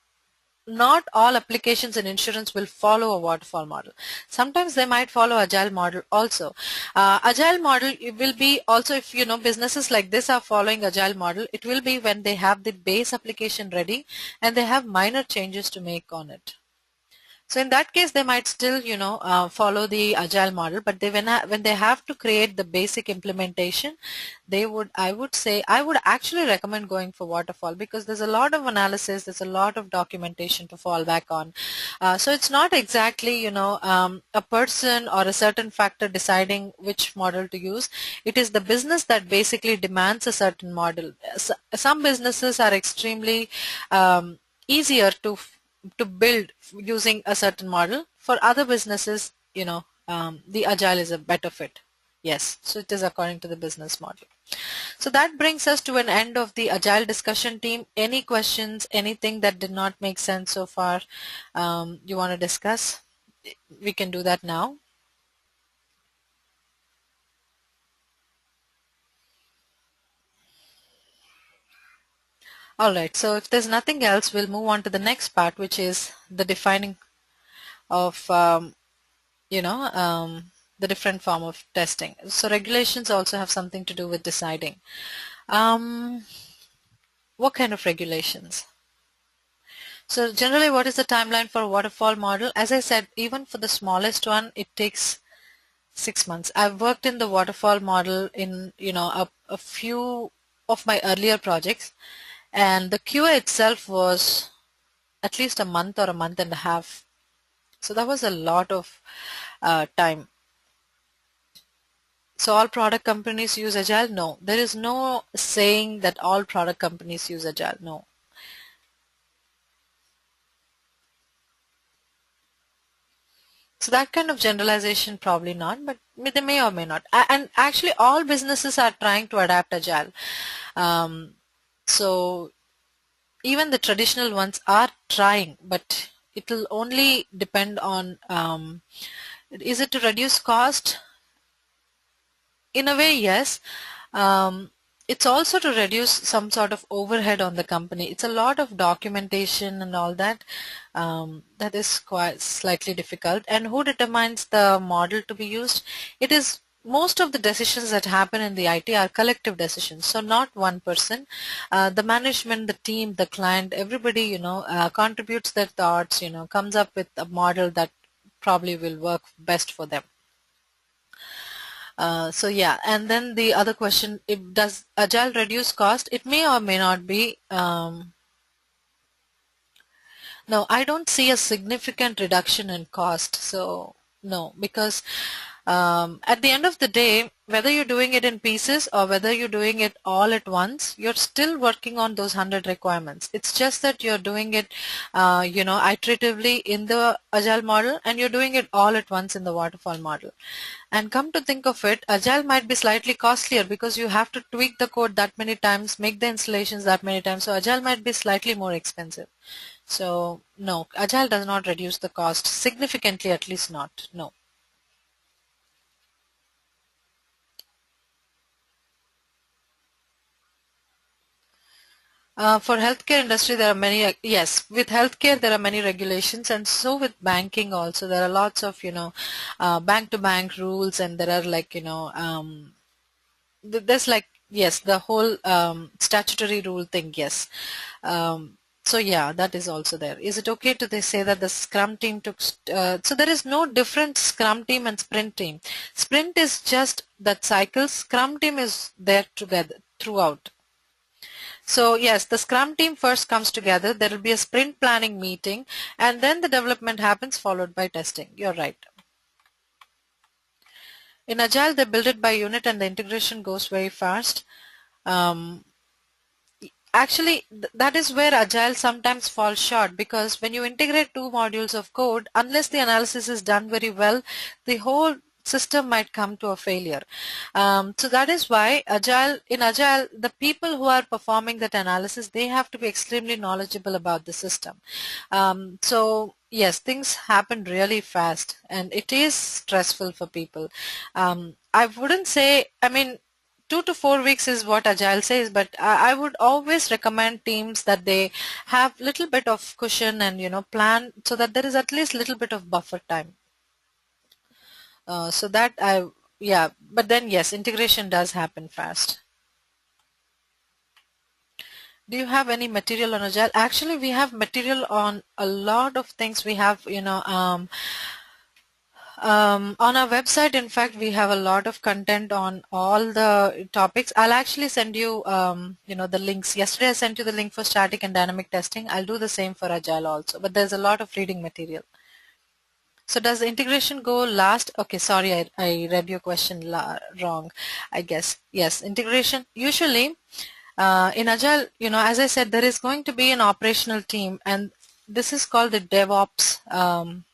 not all applications in insurance will follow a waterfall model. Sometimes they might follow agile model also. Agile model, it will be also, if businesses like this are following agile model, it will be when they have the base application ready and they have minor changes to make on it. So in that case, they might still, follow the agile model, but when they have to create the basic implementation, I would say, I would actually recommend going for waterfall, because there's a lot of analysis, there's a lot of documentation to fall back on. So it's not exactly, a person or a certain factor deciding which model to use. It is the business that basically demands a certain model. Some businesses are extremely easier to build using a certain model. For other businesses, the agile is a better fit. Yes, so it is according to the business model. So that brings us to an end of the agile discussion, team. Any questions, anything that did not make sense so far, you want to discuss? We can do that now. All right, so if there's nothing else, we'll move on to the next part, which is the defining of the different form of testing. So regulations also have something to do with deciding. Um, what kind of regulations? So generally, what is the timeline for a waterfall model? As I said, even for the smallest one, it takes 6 months. I've worked in the waterfall model in, a few of my earlier projects, and the QA itself was at least a month or a month and a half. So that was a lot of time. So all product companies use Agile? No. There is no saying that all product companies use Agile. No. So that kind of generalization, probably not, but they may or may not. And actually, all businesses are trying to adapt Agile. Um, so even the traditional ones are trying, but it will only depend on, is it to reduce cost? In a way, yes. Um, it's also to reduce some sort of overhead on the company. It's a lot of documentation and all that. That is quite slightly difficult. And who determines the model to be used? It is most of the decisions that happen in the IT are collective decisions. So not one person. The management, the team, the client, everybody, contributes their thoughts, comes up with a model that probably will work best for them. So yeah, and then the other question, if does Agile reduce cost? It may or may not be. No, I don't see a significant reduction in cost. So no, because at the end of the day, whether you're doing it in pieces or whether you're doing it all at once, you're still working on those 100 requirements. It's just that you're doing it, iteratively in the Agile model, and you're doing it all at once in the waterfall model. And come to think of it, Agile might be slightly costlier because you have to tweak the code that many times, make the installations that many times. So Agile might be slightly more expensive. So no, Agile does not reduce the cost significantly, at least not. No. For healthcare industry, there are many, yes, with healthcare, there are many regulations, and so with banking also, there are lots of, bank-to-bank rules, and there are like, there's like, yes, the whole statutory rule thing, yes. So yeah, that is also there. Is it okay to they say that the Scrum team took, so there is no different Scrum team and Sprint team. Sprint is just that cycle, Scrum team is there together throughout. So yes, the Scrum team first comes together, there will be a sprint planning meeting, and then the development happens followed by testing. You're right. In Agile, they build it by unit and the integration goes very fast. Um, Actually, that is where Agile sometimes falls short, because when you integrate two modules of code, unless the analysis is done very well, the whole system might come to a failure. So that is why in Agile, the people who are performing that analysis, they have to be extremely knowledgeable about the system. So yes, things happen really fast and it is stressful for people. I wouldn't say, I mean, 2 to 4 weeks is what Agile says, but I would always recommend teams that they have little bit of cushion and plan so that there is at least little bit of buffer time. So that yeah, but then yes, integration does happen fast. Do you have any material on Agile? Actually, we have material on a lot of things. We have, on our website, in fact, we have a lot of content on all the topics. I'll actually send you, the links. Yesterday, I sent you the link for static and dynamic testing. I'll do the same for Agile also, but there's a lot of reading material. So does the integration go last? Okay, sorry, I read your question wrong, I guess. Yes, integration. Usually, in Agile, as I said, there is going to be an operational team, and this is called the DevOps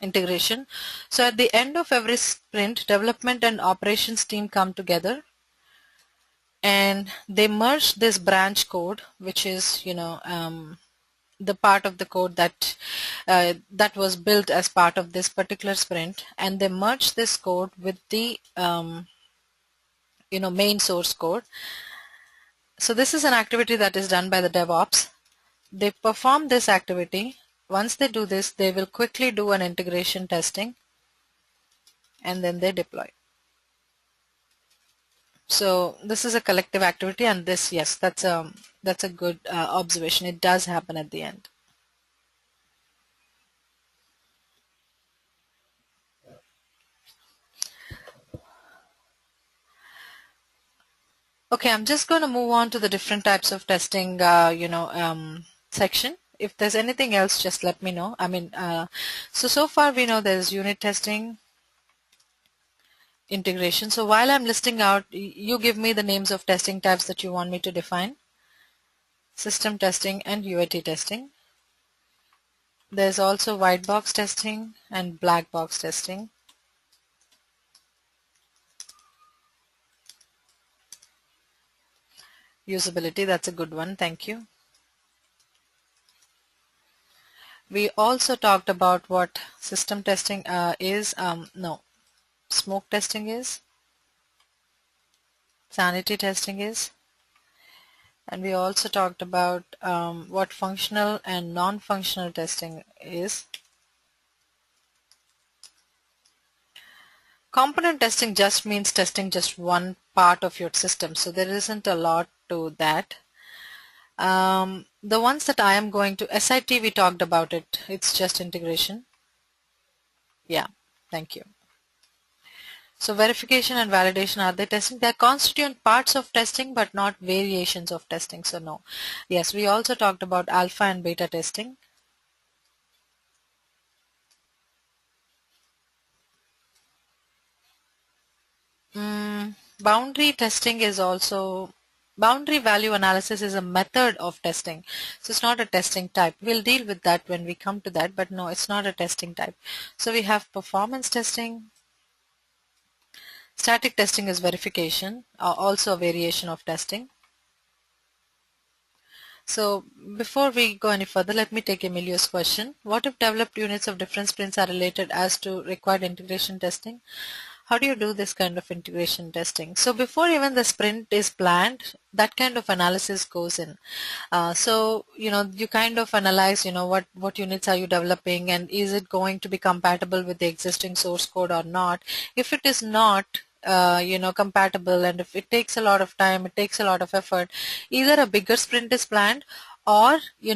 integration. So at the end of every sprint, development and operations team come together and they merge this branch code, which is, the part of the code that was built as part of this particular sprint, and they merge this code with the main source code. So this is an activity that is done by the DevOps. They perform this activity. Once they do this, they will quickly do an integration testing and then they deploy. So this is a collective activity, and this, yes, that's a good observation. It does happen at the end. Okay, I'm just going to move on to the different types of testing, section. If there's anything else, just let me know. I mean, so far we know there's unit testing, integration. So while I'm listing out, you give me the names of testing types that you want me to define. System testing and UAT testing. There's also white box testing and black box testing. Usability, that's a good one, thank you. We also talked about what system testing is. No, smoke testing is, sanity testing is, and we also talked about what functional and non-functional testing is. Component testing just means testing just one part of your system, so there isn't a lot to that. The ones that I am going to, SIT, we talked about it. It's just integration. Yeah, thank you. So verification and validation, are they testing? They're constituent parts of testing, but not variations of testing, so no. Yes, we also talked about alpha and beta testing. Boundary testing is also, boundary value analysis is a method of testing. So it's not a testing type. We'll deal with that when we come to that, but no, it's not a testing type. So we have performance testing. Static testing is verification, also a variation of testing. So before we go any further, let me take Emilio's question. What if developed units of different sprints are related as to required integration testing? how do you do this kind of integration testing? So before even the sprint is planned, that kind of analysis goes in. So, you kind of analyze, what units are you developing, and is it going to be compatible with the existing source code or not? If it is not, compatible, and if it takes a lot of time, it takes a lot of effort, either a bigger sprint is planned, or you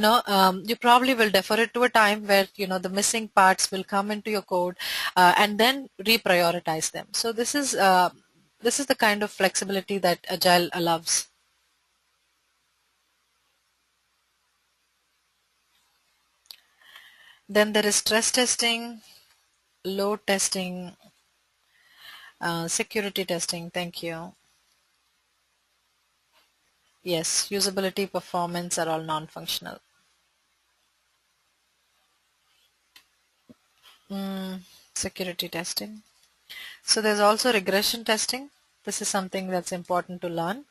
probably will defer it to a time where the missing parts will come into your code, and then reprioritize them. So this is the kind of flexibility that Agile allows. Then there is stress testing, load testing, security testing. Thank you. Yes, usability, performance are all non-functional. Security testing. So there's also regression testing. This is something that's important to learn.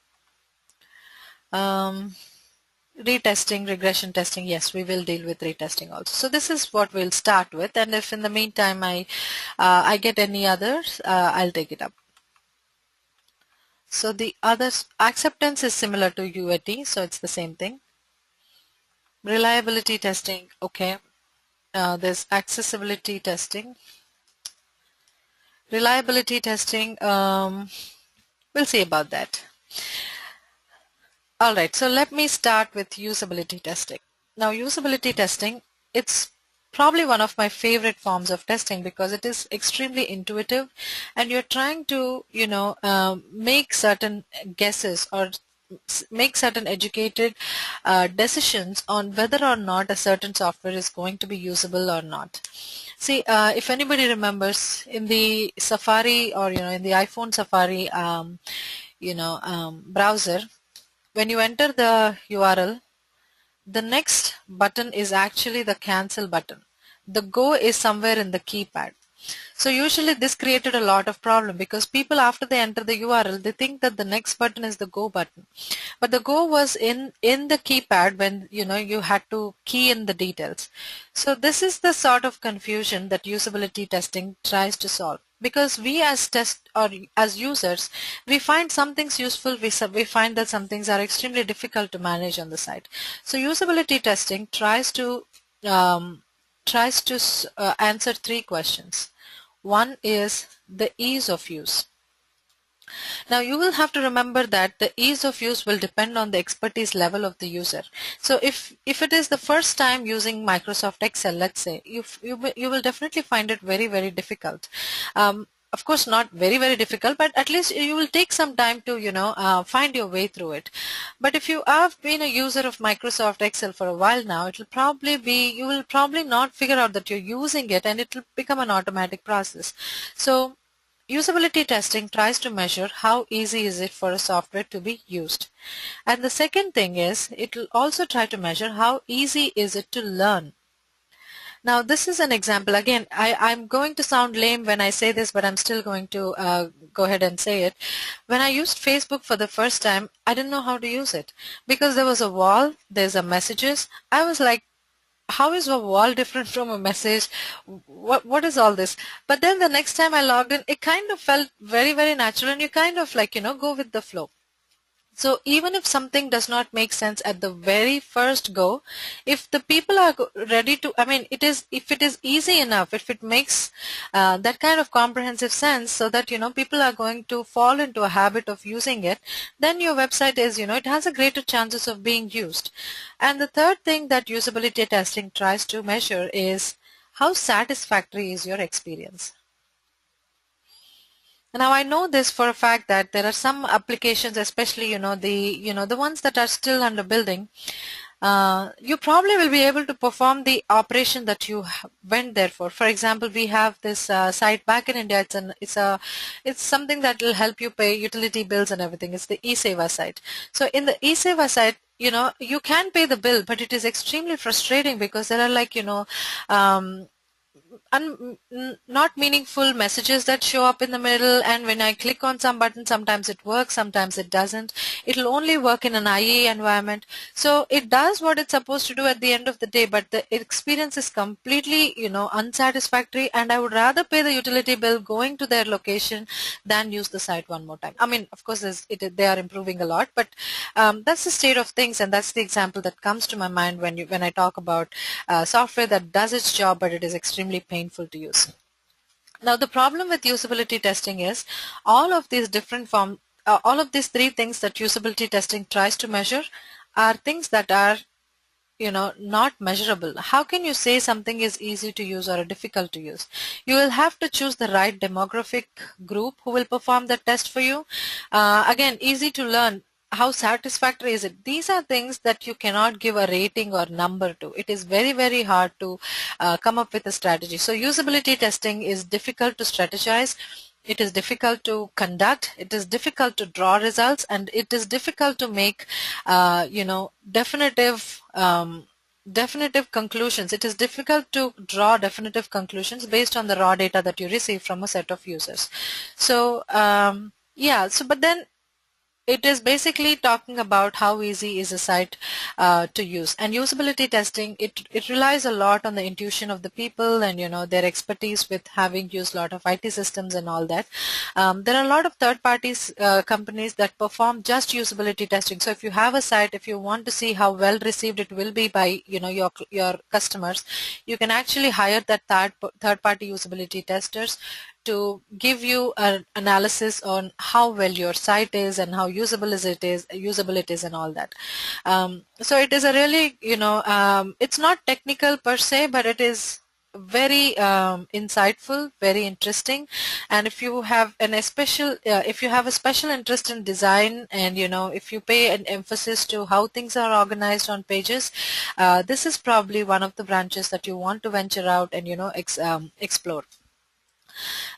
Retesting, regression testing, yes, we will deal with retesting also. So this is what we'll start with, and if in the meantime I get any others, I'll take it up. So the others, acceptance is similar to UAT, so it's the same thing. Reliability testing, okay. There's accessibility testing. Reliability testing, we'll see about that. All right, so let me start with usability testing. Now, usability testing, it's probably one of my favorite forms of testing because it is extremely intuitive, and you're trying to, make certain guesses or make certain educated decisions on whether or not a certain software is going to be usable or not. See, if anybody remembers in the Safari or, in the iPhone Safari, browser, when you enter the URL, the next button is actually the cancel button. The go is somewhere in the keypad. So usually this created a lot of problem because people, after they enter the URL, they think that the next button is the go button. But the go was in the keypad when you had to key in the details. So this is the sort of confusion that usability testing tries to solve. Because we as as users, we find some things useful, we find that some things are extremely difficult to manage on the site. So usability testing tries to answer three questions. One is the ease of use. Now you will have to remember that the ease of use will depend on the expertise level of the user. So if it is the first time using Microsoft Excel, let's say, you will definitely find it very, very difficult. Of course, not very, very difficult, but at least you will take some time to, find your way through it. But if you have been a user of Microsoft Excel for a while now, you will probably not figure out that you're using it, and it will become an automatic process. So usability testing tries to measure how easy is it for a software to be used. And the second thing is it will also try to measure how easy is it to learn. Now this is an example. Again, I'm going to sound lame when I say this, but I'm still going to go ahead and say it. When I used Facebook for the first time, I didn't know how to use it because there was a wall, there's a messages. I was like, how is a wall different from a message? What is all this? But then the next time I logged in, it kind of felt very, very natural, and you kind of like, go with the flow. So even if something does not make sense at the very first go, if the people are ready to, if it is easy enough, if it makes that kind of comprehensive sense so that, people are going to fall into a habit of using it, then your website is, it has a greater chances of being used. And the third thing that usability testing tries to measure is how satisfactory is your experience. Now I know this for a fact that there are some applications, especially the ones that are still under building. You probably will be able to perform the operation that you went there for. For example, we have this site back in India. It's something that will help you pay utility bills and everything. It's the eSeva site. So in the eSeva site, you can pay the bill, but it is extremely frustrating because there are not meaningful messages that show up in the middle, and when I click on some button, sometimes it works, sometimes it doesn't. It'll only work in an IE environment. So it does what it's supposed to do at the end of the day, but the experience is completely, unsatisfactory, and I would rather pay the utility bill going to their location than use the site one more time. I mean, of course, they are improving a lot, but that's the state of things, and that's the example that comes to my mind when I talk about software that does its job, but it is extremely painful to use. Now, the problem with usability testing is all of these all of these three things that usability testing tries to measure are things that are not measurable. How can you say something is easy to use or difficult to use? You will have to choose the right demographic group who will perform the test for you. Again, easy to learn. How satisfactory is it? These are things that you cannot give a rating or number to. It is very, very hard to come up with a strategy. So usability testing is difficult to strategize. It is difficult to conduct, it is difficult to draw results, and it is difficult to make, definitive conclusions. It is difficult to draw definitive conclusions based on the raw data that you receive from a set of users. So, but then it is basically talking about how easy is a site to use. And usability testing, it relies a lot on the intuition of the people and their expertise with having used a lot of IT systems and all that. There are a lot of third parties companies that perform just usability testing. So if you have a site, if you want to see how well received it will be by your customers, you can actually hire that third party usability testers to give you an analysis on how well your site is and how usable it is and all that. So it is a really, it's not technical per se, but it is very insightful, very interesting. And if you have if you have a special interest in design, and if you pay an emphasis to how things are organized on pages, this is probably one of the branches that you want to venture out and explore.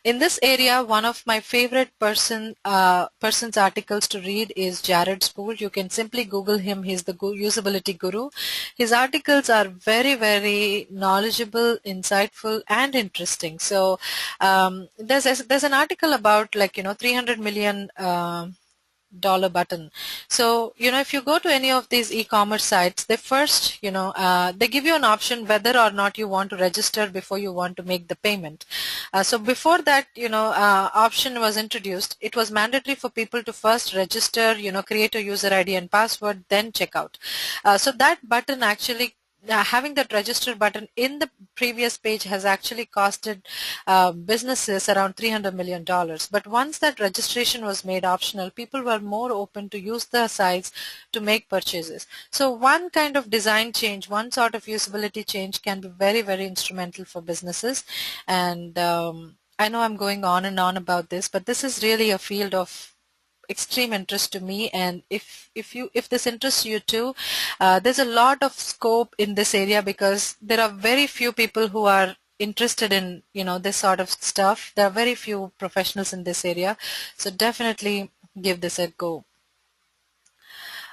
In this area, one of my favorite person's articles to read is Jared Spool. You can simply Google him. He's the usability guru. His articles are very, very knowledgeable, insightful, and interesting. So there's an article about 300 million dollar button. So if you go to any of these e-commerce sites, they first they give you an option whether or not you want to register before you want to make the payment. So before that option was introduced, it was mandatory for people to first register, create a user ID and password, then check out. So that button actually having that register button in the previous page has actually costed businesses around $300 million. But once that registration was made optional, people were more open to use the sites to make purchases. So one kind of design change, one sort of usability change can be very, very instrumental for businesses. And I know I'm going on and on about this, but this is really a field of extreme interest to me, and if this interests you too, there's a lot of scope in this area because there are very few people who are interested in this sort of stuff. There are very few professionals in this area, so definitely give this a go.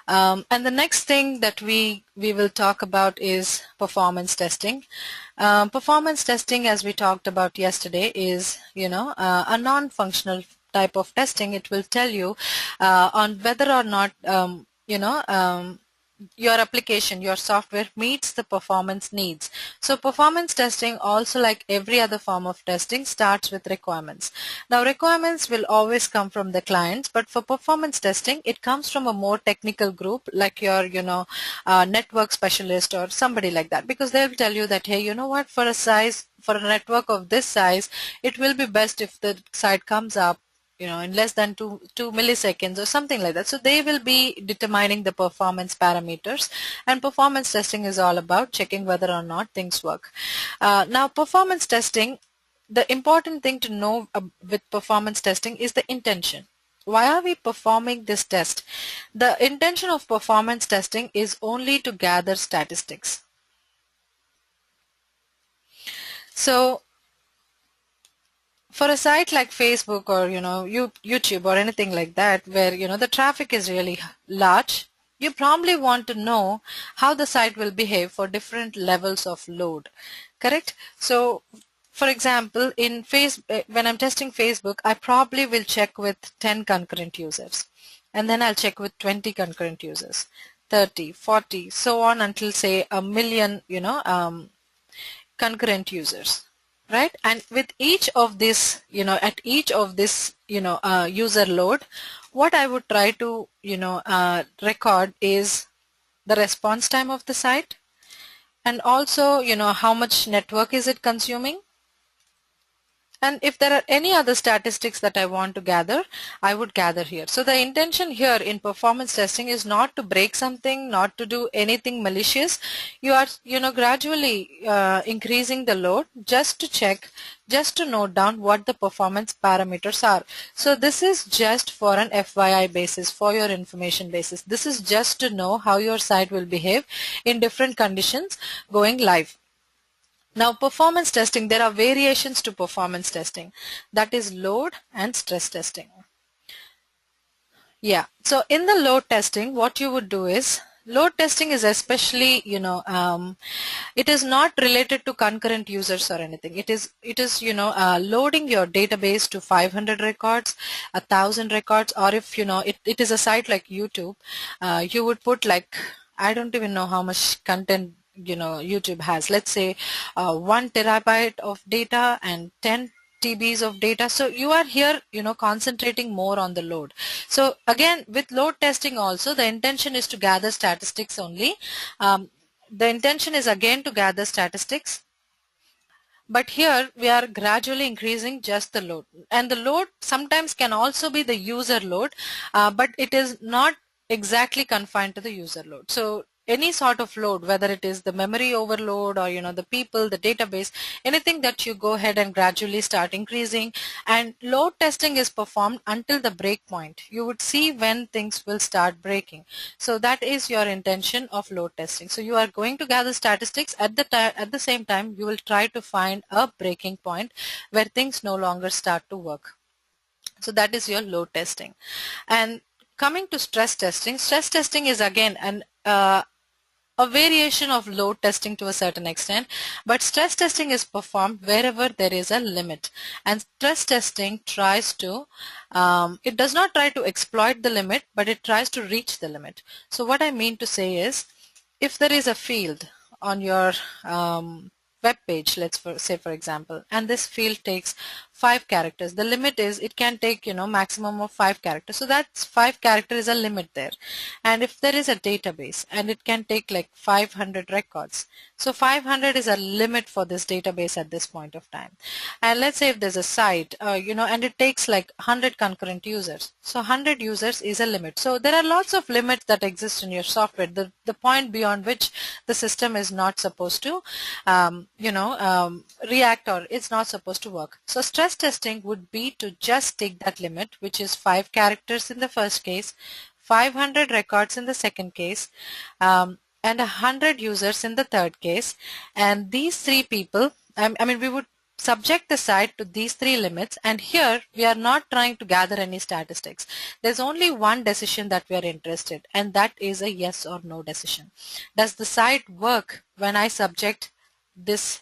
And the next thing that we will talk about is performance testing. Performance testing, as we talked about yesterday, is a non-functional type of testing. It will tell you on whether or not your application, your software meets the performance needs. So performance testing, also like every other form of testing, starts with requirements. Now requirements will always come from the clients, but for performance testing, it comes from a more technical group like your network specialist or somebody like that, because they'll tell you that, hey, you know what, for a network of this size, it will be best if the site comes up in less than 2 milliseconds or something like that. So they will be determining the performance parameters, and performance testing is all about checking whether or not things work. Now performance testing, the important thing to know with performance testing is the intention. Why are we performing this test? The intention of performance testing is only to gather statistics. So for a site like Facebook or YouTube or anything like that, where the traffic is really large, you probably want to know how the site will behave for different levels of load, correct? So For example, in when I'm testing Facebook, I probably will check with 10 concurrent users, and then I'll check with 20 concurrent users, 30, 40, so on until say a million, concurrent users, right? And with each of this, at each of this, user load, what I would try to, record is the response time of the site, and also, how much network is it consuming. And if there are any other statistics that I want to gather, I would gather here. So the intention here in performance testing is not to break something, not to do anything malicious. You are, gradually increasing the load just to check, just to note down what the performance parameters are. So this is just for an FYI basis, for your information basis. This is just to know how your site will behave in different conditions going live. Now, performance testing, there are variations to performance testing. That is load and stress testing. Yeah, so in the load testing, what you would do is, load testing is especially, it is not related to concurrent users or anything. It is loading your database to 500 records, 1,000 records, or if, it is a site like YouTube, you would put like, I don't even know how much content YouTube has. Let's say 1 terabyte of data and 10 TBs of data. So you are here, concentrating more on the load. So again, with load testing also, the intention is to gather statistics only. The intention is again to gather statistics. But here we are gradually increasing just the load. And the load sometimes can also be the user load, but it is not exactly confined to the user load. So any sort of load, whether it is the memory overload or the people, the database, anything that you go ahead and gradually start increasing, and load testing is performed until the break point. You would see when things will start breaking. So that is your intention of load testing. So you are going to gather statistics, at the same time you will try to find a breaking point where things no longer start to work. So that is your load testing. And coming to stress testing is again a variation of load testing to a certain extent, but stress testing is performed wherever there is a limit. And stress testing tries to, it does not try to exploit the limit, but it tries to reach the limit. So what I mean to say is, if there is a field on your web page, let's say for example, and this field takes 5 characters. The limit is it can take maximum of 5 characters. So that's 5 characters is a limit there. And if there is a database and it can take like 500 records, so 500 is a limit for this database at this point of time. And let's say if there's a site, and it takes like 100 concurrent users. So 100 users is a limit. So there are lots of limits that exist in your software. The point beyond which the system is not supposed to react, or it's not supposed to work. So stress testing would be to just take that limit, which is 5 characters in the first case, 500 records in the second case, and 100 users in the third case. And these 3 people, we would subject the site to these 3 limits, and here we are not trying to gather any statistics. There's only one decision that we are interested, and that is a yes or no decision. Does the site work when I subject this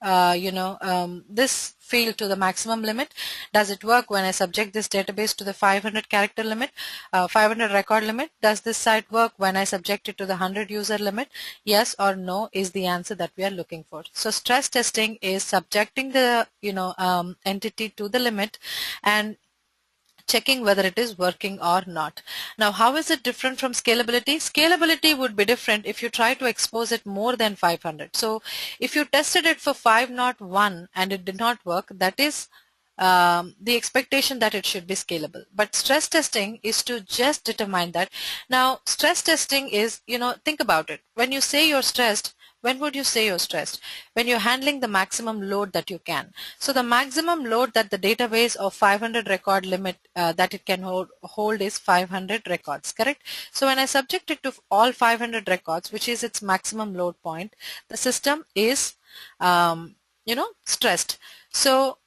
this field to the maximum limit? Does it work when I subject this database to the 500 character limit, 500 record limit? Does this site work when I subject it to the 100 user limit? Yes or no is the answer that we are looking for. So stress testing is subjecting the entity to the limit and checking whether it is working or not. Now, how is it different from scalability? Scalability would be different if you try to expose it more than 500. So if you tested it for 501 and it did not work, that is the expectation that it should be scalable. But stress testing is to just determine that. Now, stress testing is, think about it. When you say you're stressed, when would you say you're stressed? When you're handling the maximum load that you can. So the maximum load that the database of 500 record limit that it can hold is 500 records, correct? So when I subject it to all 500 records, which is its maximum load point, the system is, stressed. So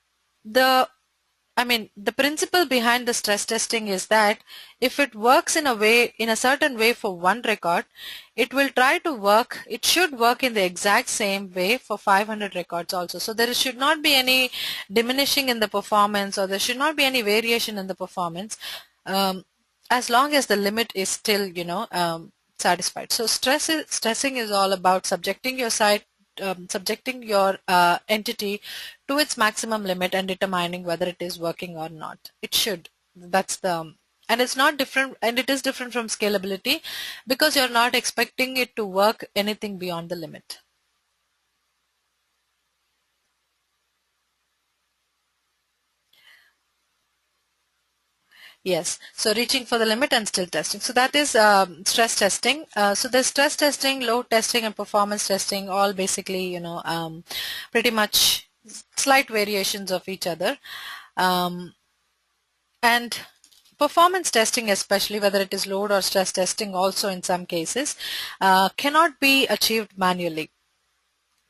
the I mean, the principle behind the stress testing is that if it works in a way, in a certain way for one record, it will try to work, it should work in the exact same way for 500 records also. So there should not be any diminishing in the performance, or there should not be any variation in the performance, um, as long as the limit is still, satisfied. So stressing is all about subjecting your entity to its maximum limit and determining whether it is working or not. It should. That's the and it's not different, and it is different from scalability because you're not expecting it to work anything beyond the limit. Yes. So reaching for the limit and still testing. So that is stress testing. So there's stress testing, load testing, and performance testing, all basically, pretty much slight variations of each other. Um, and performance testing, especially whether it is load or stress testing, also in some cases, cannot be achieved manually.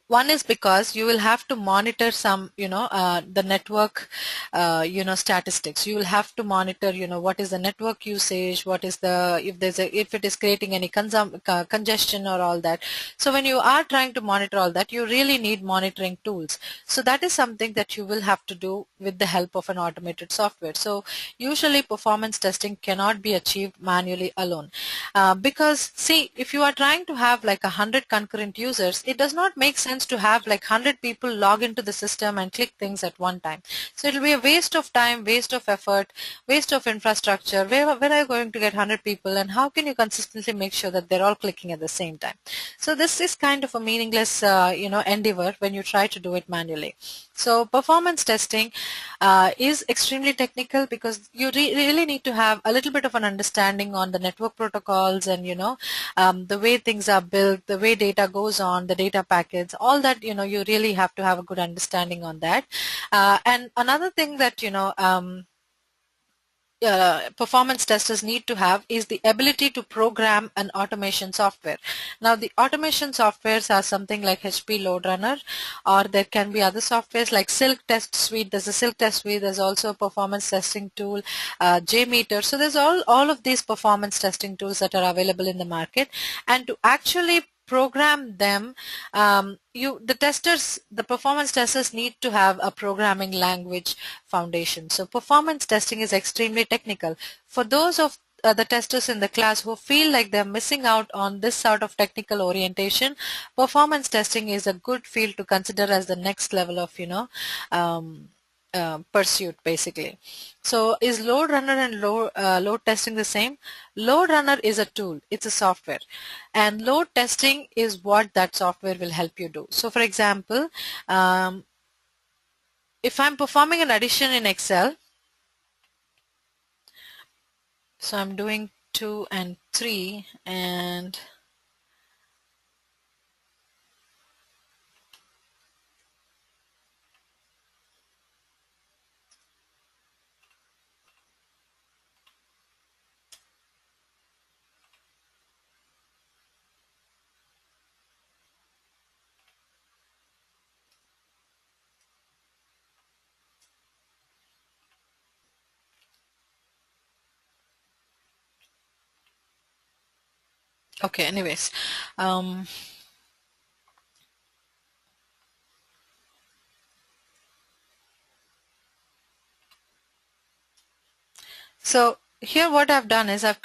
One is because you will have to monitor some, the network, statistics. You will have to monitor, what is the network usage, what is the, if it is creating any congestion or all that. So when you are trying to monitor all that, you really need monitoring tools. So that is something that you will have to do with the help of an automated software. So usually performance testing cannot be achieved manually alone. Because see, if you are trying to have like 100 concurrent users, it does not make sense to have like 100 people log into the system and click things at one time. So it will be a waste of time, waste of effort, waste of infrastructure. Where are you going to get 100 people, and how can you consistently make sure that they're all clicking at the same time? So this is kind of a meaningless endeavor when you try to do it manually. So performance testing is extremely technical because you really need to have a little bit of an understanding on the network protocols and the way things are built, the way data goes on, the data packets, all that, you really have to have a good understanding on that. And another thing that performance testers need to have is the ability to program an automation software. Now the automation softwares are something like HP LoadRunner, or there can be other softwares like Silk Test Suite. There's a Silk Test Suite. There's also a performance testing tool, JMeter. So there's all of these performance testing tools that are available in the market, and to actually program them, the performance testers need to have a programming language foundation. So performance testing is extremely technical. For those of the testers in the class who feel like they're missing out on this sort of technical orientation, performance testing is a good field to consider as the next level of um, pursuit basically. So is load runner and load testing the same? Load runner is a tool, it's a software, and load testing is what that software will help you do. So for example, if I'm performing an addition in Excel, so I'm doing 2 and 3, and okay, anyways, um, so here what I've done is I've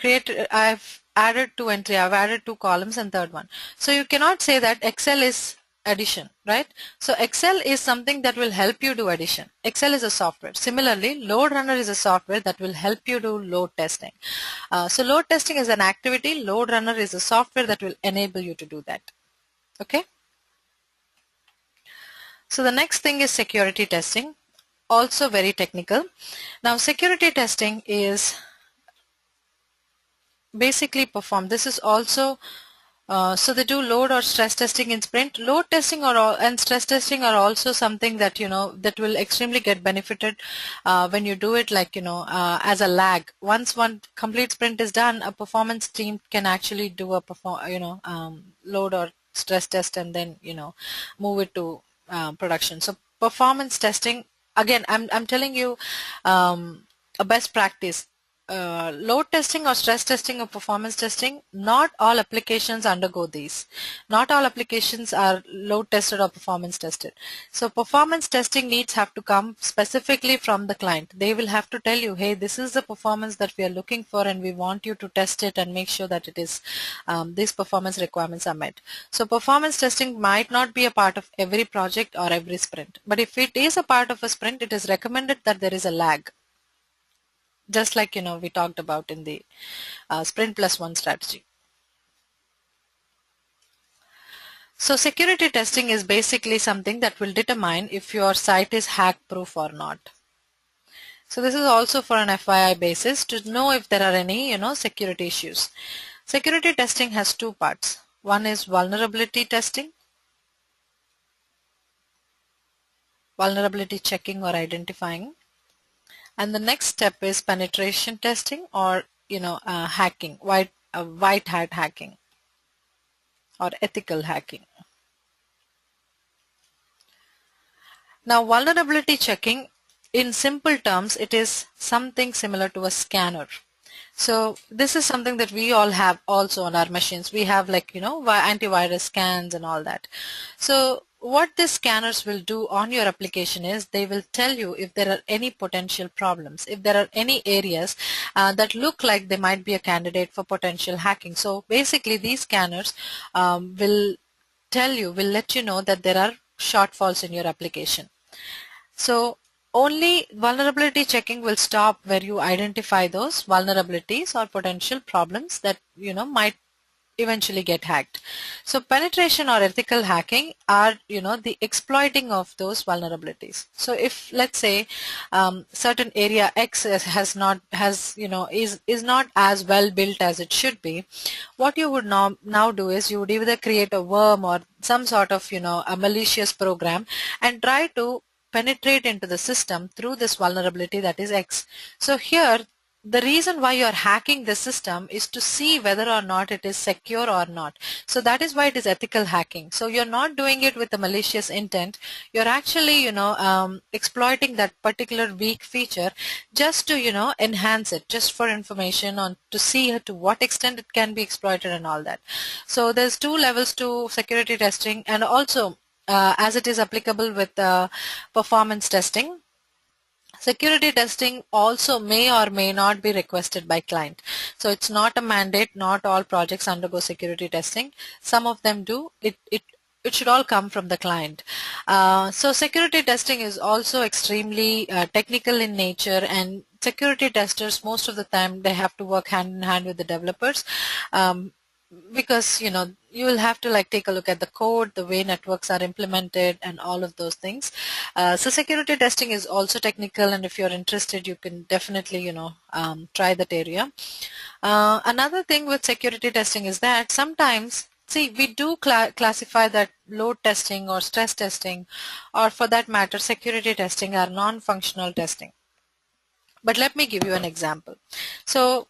added 2 and 3, I've added 2 columns and third one. So you cannot say that Excel is addition, right? So Excel is something that will help you do addition. Excel is a software. Similarly, Load Runner is a software that will help you do load testing. So load testing is an activity. Load Runner is a software that will enable you to do that. Okay. So the next thing is security testing, also very technical. Now security testing is basically performed. This is also so they do load or stress testing in sprint. Load testing and stress testing are also something that that will extremely get benefited when you do it like as a lag. Once one complete sprint is done, a performance team can actually do a load or stress test and then move it to production. So performance testing again, I'm telling you a best practice. Load testing or stress testing or performance testing, not all applications undergo these. Not all applications are load tested or performance tested. So performance testing needs have to come specifically from the client. They will have to tell you, hey, this is the performance that we are looking for and we want you to test it and make sure that it is these performance requirements are met. So performance testing might not be a part of every project or every sprint. But if it is a part of a sprint, it is recommended that there is a lag, just like we talked about in the sprint plus one strategy. So security testing is basically something that will determine if your site is hack proof or not. So this is also for an FYI basis to know if there are any security issues. Security testing has two parts. One is vulnerability testing, vulnerability checking or identifying, and the next step is penetration testing or hacking, white hat hacking or ethical hacking. Now vulnerability checking, in simple terms, it is something similar to a scanner. So this is something that we all have also on our machines. We have antivirus scans and all that. So what these scanners will do on your application is they will tell you if there are any potential problems, if there are any areas that look like they might be a candidate for potential hacking. So basically these scanners will let you know that there are shortfalls in your application. So only vulnerability checking will stop where you identify those vulnerabilities or potential problems that might eventually get hacked. So penetration or ethical hacking are the exploiting of those vulnerabilities. So if let's say certain area X is not as well built as it should be, what you would now do is you would either create a worm or some sort of a malicious program and try to penetrate into the system through this vulnerability that is X. So here the reason why you're hacking the system is to see whether or not it is secure or not. So that is why it is ethical hacking. So you're not doing it with a malicious intent. You're actually, exploiting that particular weak feature just to, enhance it, just for information on to see to what extent it can be exploited and all that. So there's two levels to security testing, and also as it is applicable with performance testing. Security testing also may or may not be requested by client. So it's not a mandate. Not all projects undergo security testing. Some of them do. It should all come from the client. So security testing is also extremely technical in nature, and security testers most of the time they have to work hand in hand with the developers. Because you will have to take a look at the code, the way networks are implemented, and all of those things. So security testing is also technical, and if you're interested, you can definitely try that area. Another thing with security testing is that sometimes, see, we do classify that load testing or stress testing, or for that matter security testing, are non-functional testing. But let me give you an example. So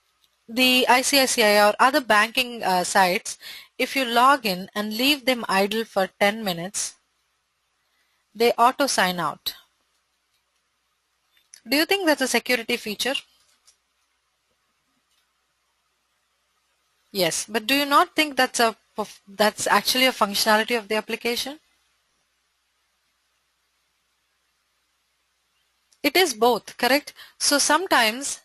the ICICI or other banking sites, if you log in and leave them idle for 10 minutes, they auto sign out. Do you think that's a security feature? Yes, but do you not think that's actually a functionality of the application? It is both, correct? So sometimes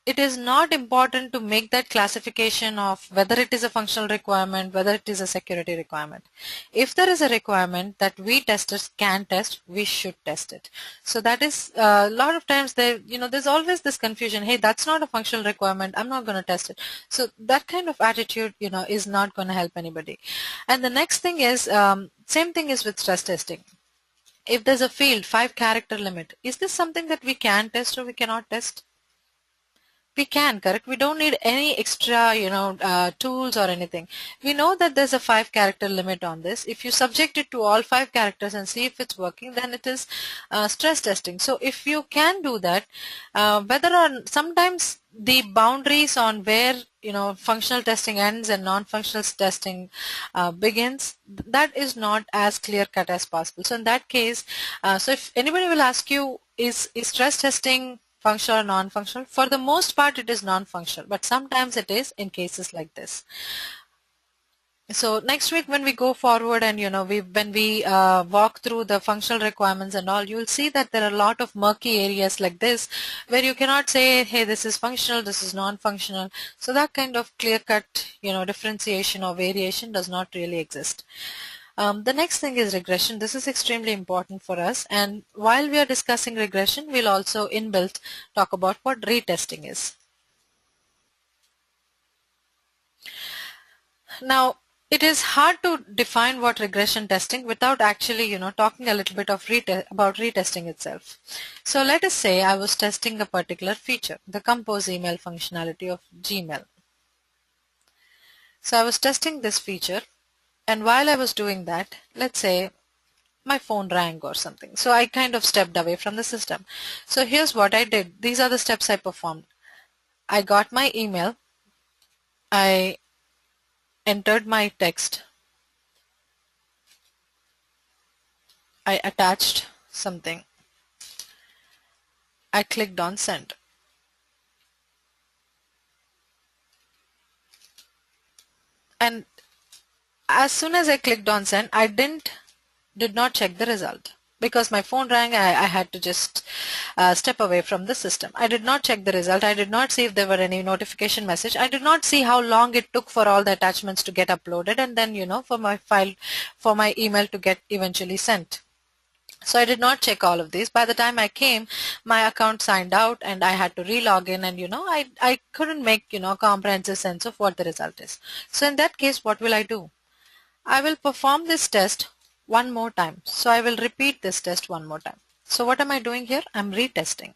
it is not important to make that classification of whether it is a functional requirement, whether it is a security requirement. If there is a requirement that we testers can test, we should test it. So that is a lot of times there's always this confusion. Hey, that's not a functional requirement. I'm not going to test it. So that kind of attitude, is not going to help anybody. And the next thing is same thing is with stress testing. If there's a field 5-character limit, is this something that we can test or we cannot test? We can, correct? We don't need any extra, tools or anything. We know that there's a 5-character limit on this. If you subject it to all 5 characters and see if it's working, then it is stress testing. So if you can do that, whether or sometimes the boundaries on where functional testing ends and non-functional testing begins, that is not as clear cut as possible. So in that case, so if anybody will ask you, is stress testing functional or non-functional? For the most part, it is non-functional, but sometimes it is in cases like this. So next week when we go forward and when we walk through the functional requirements and all, you'll see that there are a lot of murky areas like this where you cannot say, hey, this is functional, this is non-functional. So that kind of clear-cut differentiation or variation does not really exist. The next thing is regression. This is extremely important for us, and while we are discussing regression, we'll also inbuilt talk about what retesting is. Now, it is hard to define what regression testing without actually, talking a little bit of about retesting itself. So let us say I was testing a particular feature, the compose email functionality of Gmail. So I was testing this feature, and while I was doing that, let's say my phone rang or something. So I kind of stepped away from the system. So here's what I did. These are the steps I performed. I got my email. I entered my text. I attached something. I clicked on send. And as soon as I clicked on send, I did not check the result. Because my phone rang, I had to just step away from the system. I did not check the result. I did not see if there were any notification message. I did not see how long it took for all the attachments to get uploaded and then, for my file, for my email to get eventually sent. So I did not check all of these. By the time I came, my account signed out and I had to re-log in, and I couldn't make a comprehensive sense of what the result is. So in that case, what will I do? I will perform this test one more time. So I will repeat this test one more time. So what am I doing here? I'm retesting.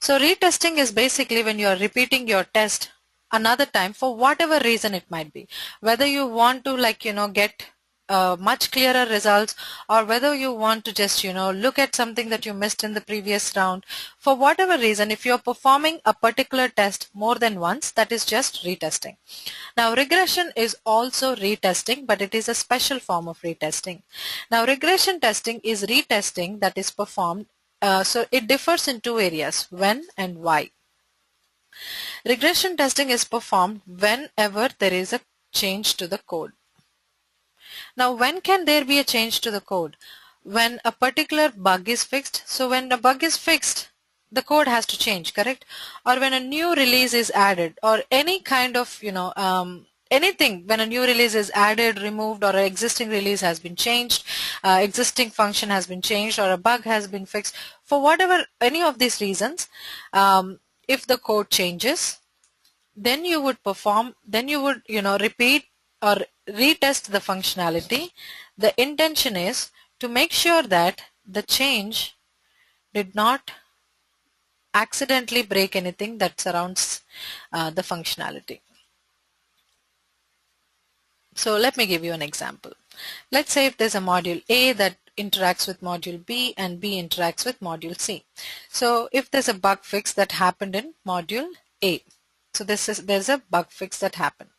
So retesting is basically when you are repeating your test another time for whatever reason it might be. Whether you want to get much clearer results, or whether you want to just look at something that you missed in the previous round. For whatever reason, if you're performing a particular test more than once, that is just retesting. Now regression is also retesting, but it is a special form of retesting. Now regression testing is retesting that is performed, so it differs in two areas, when and why. Regression testing is performed whenever there is a change to the code. Now, when can there be a change to the code? When a particular bug is fixed. So when a bug is fixed, the code has to change, correct? Or when a new release is added, or any kind of, anything, when a new release is added, removed, or an existing release has been changed, existing function has been changed, or a bug has been fixed. For whatever, any of these reasons, if the code changes, then you would repeat or retest the functionality. The intention is to make sure that the change did not accidentally break anything that surrounds the functionality. So let me give you an example. Let's say if there's a module A that interacts with module B and B interacts with module C. So if there's a bug fix that happened in module A, so there's a bug fix that happened.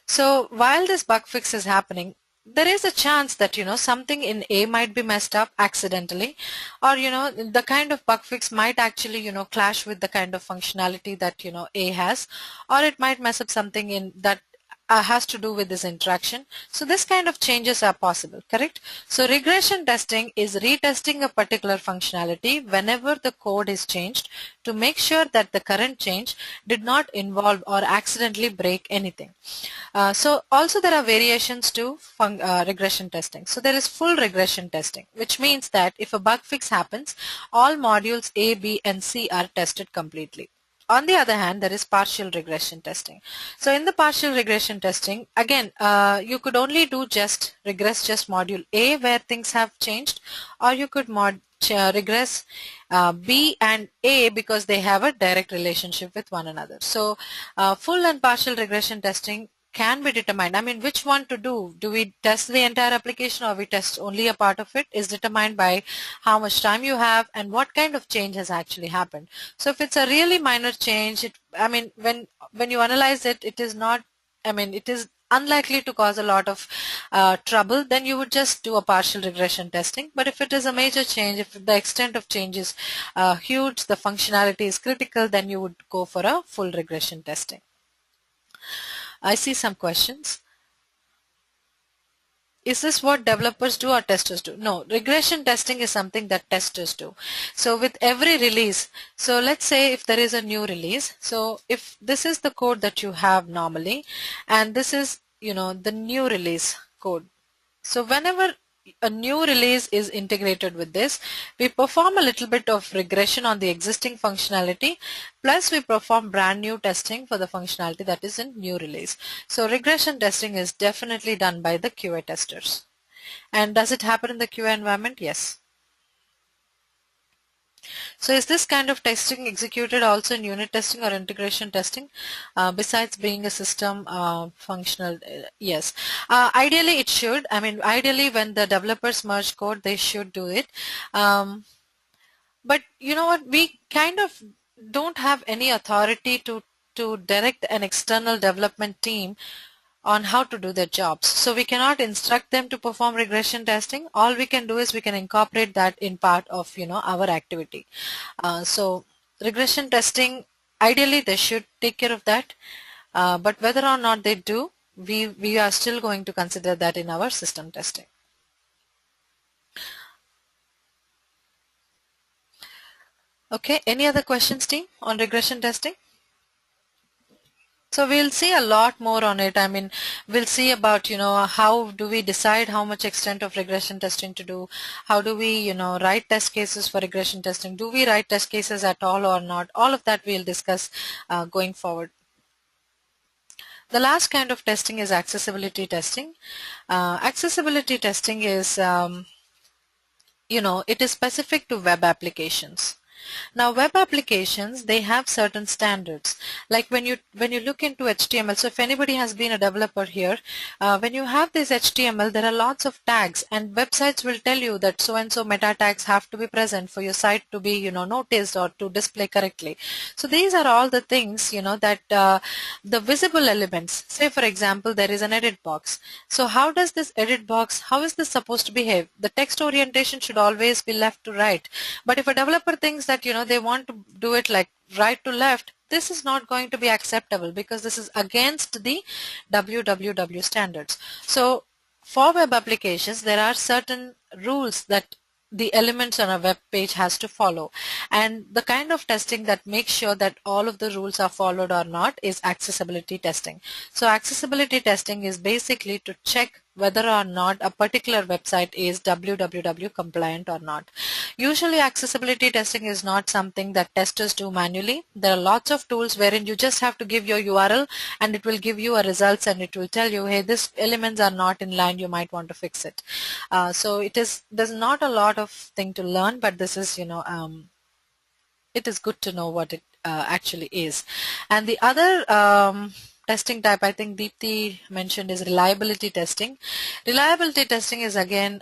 So while this bug fix is happening, there is a chance that something in A might be messed up accidentally, or the kind of bug fix might actually clash with the kind of functionality that A has, or it might mess up something in that has to do with this interaction. So this kind of changes are possible, correct? So regression testing is retesting a particular functionality whenever the code is changed to make sure that the current change did not involve or accidentally break anything. So also there are variations to regression testing. So there is full regression testing, which means that if a bug fix happens, all modules A, B, and C are tested completely. On the other hand, there is partial regression testing. So in the partial regression testing, again, you could only do regress just module A where things have changed, or you could regress B and A because they have a direct relationship with one another. So full and partial regression testing can be determined. I mean, which one to do? Do we test the entire application or we test only a part of it is determined by how much time you have and what kind of change has actually happened. So if it's a really minor change, when you analyze it, it is not, it is unlikely to cause a lot of trouble, then you would just do a partial regression testing. But if it is a major change, if the extent of change is huge, the functionality is critical, then you would go for a full regression testing. I see some questions. Is this what developers do or testers do? No, regression testing is something that testers do. So with every release, so let's say if there is a new release, so if this is the code that you have normally, and this is, the new release code. So whenever a new release is integrated with this, we perform a little bit of regression on the existing functionality, plus we perform brand new testing for the functionality that is in new release. So regression testing is definitely done by the QA testers. And does it happen in the QA environment? Yes. So is this kind of testing executed also in unit testing or integration testing, besides being a system functional? Yes. Ideally it should. I mean, ideally when the developers merge code, they should do it. But you know what? We kind of don't have any authority to direct an external development team on how to do their jobs. So we cannot instruct them to perform regression testing. All we can do is we can incorporate that in part of our activity. So regression testing, ideally they should take care of that, but whether or not they do, we are still going to consider that in our system testing. Okay, any other questions, team, on regression testing? So we'll see a lot more on it. I mean, we'll see about, how do we decide how much extent of regression testing to do? How do we, write test cases for regression testing? Do we write test cases at all or not? All of that we'll discuss going forward. The last kind of testing is accessibility testing. Accessibility testing is, it is specific to web applications. Now web applications, they have certain standards. Like when you look into HTML, so if anybody has been a developer here, when you have this HTML, there are lots of tags, and websites will tell you that so and so meta tags have to be present for your site to be noticed or to display correctly. So these are all the things that the visible elements. Say for example, there is an edit box. So how does this edit box, how is this supposed to behave? The text orientation should always be left to right. But if a developer thinks that they want to do it like right to left, this is not going to be acceptable because this is against the WWW standards. So for web applications, there are certain rules that the elements on a web page has to follow, and the kind of testing that makes sure that all of the rules are followed or not is accessibility testing. So accessibility testing is basically to check whether or not a particular website is WWW compliant or not. Usually accessibility testing is not something that testers do manually. There are lots of tools wherein you just have to give your URL and it will give you a results, and it will tell you, hey, these elements are not in line, you might want to fix it. So there's not a lot of thing to learn, but this is it is good to know what it actually is. And the other testing type I think Deepthi mentioned is reliability testing. Reliability testing is again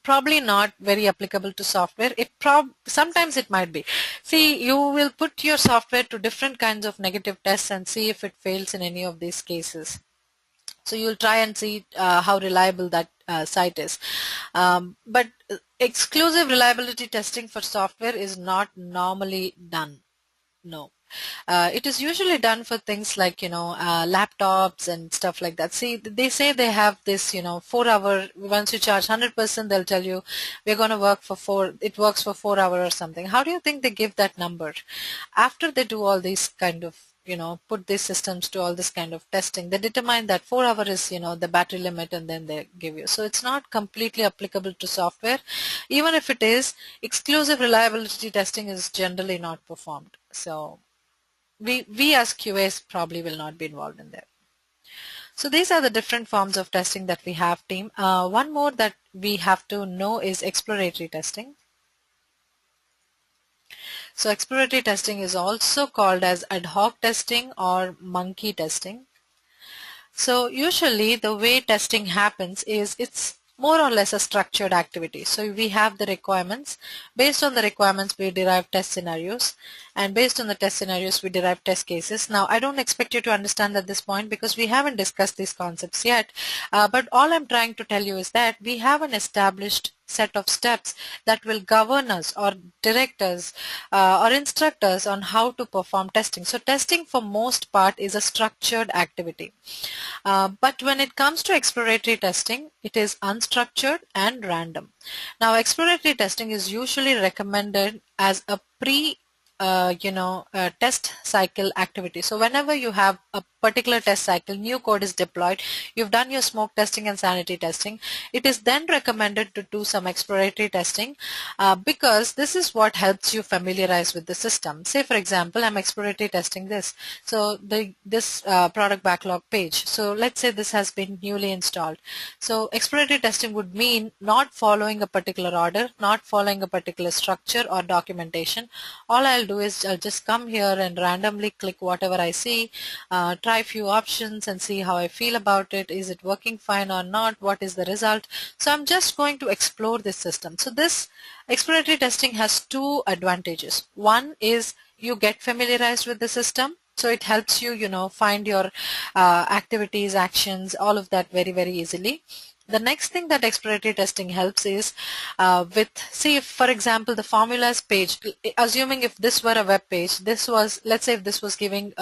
probably not very applicable to software. Sometimes it might be. See, you will put your software to different kinds of negative tests and see if it fails in any of these cases. So you'll try and see how reliable that site is. But exclusive reliability testing for software is not normally done. No. It is usually done for things like, laptops and stuff like that. See, they say they have this, 4-hour, once you charge 100%, they'll tell you we're going to work for it works for 4 hours or something. How do you think they give that number? After they do all these kind of, put these systems to all this kind of testing, they determine that 4 hours is, the battery limit, and then they give you. So it's not completely applicable to software. Even if it is, exclusive reliability testing is generally not performed. So we as QAs probably will not be involved in that. So these are the different forms of testing that we have, team. One more that we have to know is exploratory testing. So exploratory testing is also called as ad hoc testing or monkey testing. So usually the way testing happens is it's more or less a structured activity. So we have the requirements. Based on the requirements, we derive test scenarios, and based on the test scenarios, we derive test cases. Now, I don't expect you to understand at this point because we haven't discussed these concepts yet, but all I'm trying to tell you is that we have an established set of steps that will govern us or direct us or instruct us on how to perform testing. So testing for most part is a structured activity. But when it comes to exploratory testing, it is unstructured and random. Now, exploratory testing is usually recommended as a test cycle activity. So whenever you have a particular test cycle, new code is deployed, you've done your smoke testing and sanity testing, it is then recommended to do some exploratory testing because this is what helps you familiarize with the system. Say, for example, I'm exploratory testing this. So this product backlog page. So let's say this has been newly installed. So exploratory testing would mean not following a particular order, not following a particular structure or documentation. All I'll do is I'll just come here and randomly click whatever I see, try a few options and see how I feel about it. Is it working fine or not? What is the result? So I'm just going to explore this system. So this exploratory testing has two advantages. One is you get familiarized with the system. So it helps you, find your activities, actions, all of that very, very easily. The next thing that exploratory testing helps is see if, for example, the formulas page, assuming if this were a web page, let's say if this was giving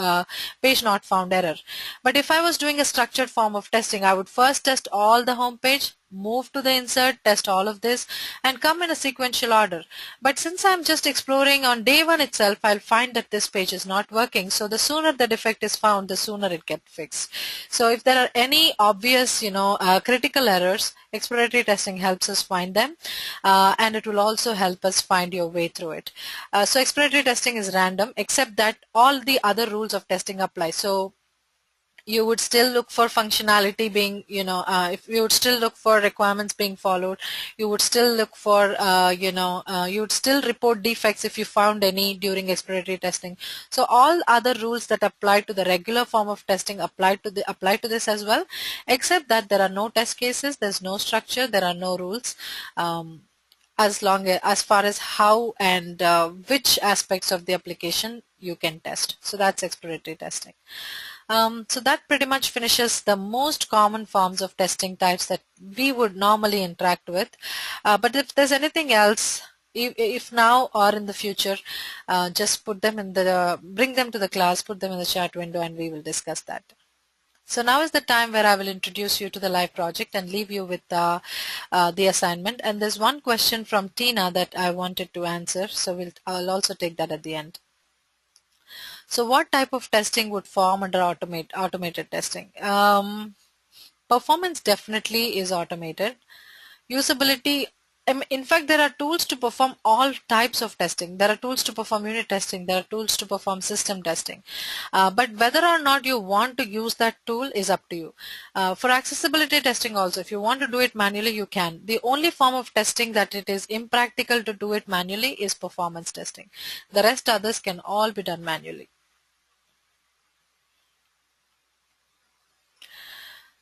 page not found error. But if I was doing a structured form of testing, I would first test all the home page, move to the insert, test all of this, and come in a sequential order. But since I'm just exploring on day one itself, I'll find that this page is not working. So the sooner the defect is found, the sooner it gets fixed. So if there are any obvious, critical errors, exploratory testing helps us find them, and it will also help us find your way through it. So exploratory testing is random, except that all the other rules of testing apply. So you would still look for functionality being, if you would still look for requirements being followed, you would still look for, you would still report defects if you found any during exploratory testing. So all other rules that apply to the regular form of testing apply to this as well, except that there are no test cases, there's no structure, there are no rules. As far as how and which aspects of the application you can test. So that's exploratory testing. So that pretty much finishes the most common forms of testing types that we would normally interact with. But if there's anything else, if now or in the future, just put them bring them to the class, put them in the chat window, and we will discuss that. So now is the time where I will introduce you to the live project and leave you with the assignment. And there's one question from Tina that I wanted to answer, so I'll also take that at the end. So what type of testing would form under automated testing? Performance definitely is automated. Usability, in fact, there are tools to perform all types of testing. There are tools to perform unit testing. There are tools to perform system testing. But whether or not you want to use that tool is up to you. For accessibility testing also, if you want to do it manually, you can. The only form of testing that it is impractical to do it manually is performance testing. The rest others can all be done manually.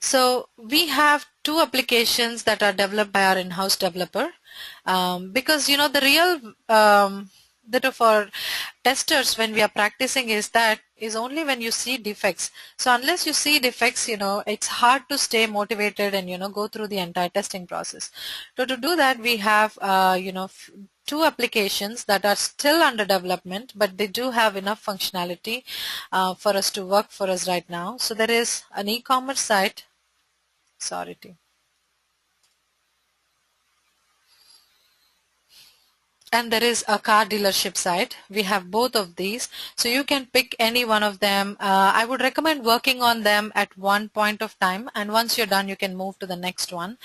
So we have two applications that are developed by our in-house developer because the real that for testers when we are practicing is only when you see defects. So unless you see defects, it's hard to stay motivated and go through the entire testing process. So to do that, we have two applications that are still under development, but they do have enough functionality for us to work for us right now. So there is an e-commerce site. Sorry, team. And there is a car dealership site. We have both of these. So you can pick any one of them. I would recommend working on them at one point of time. And once you're done, you can move to the next one.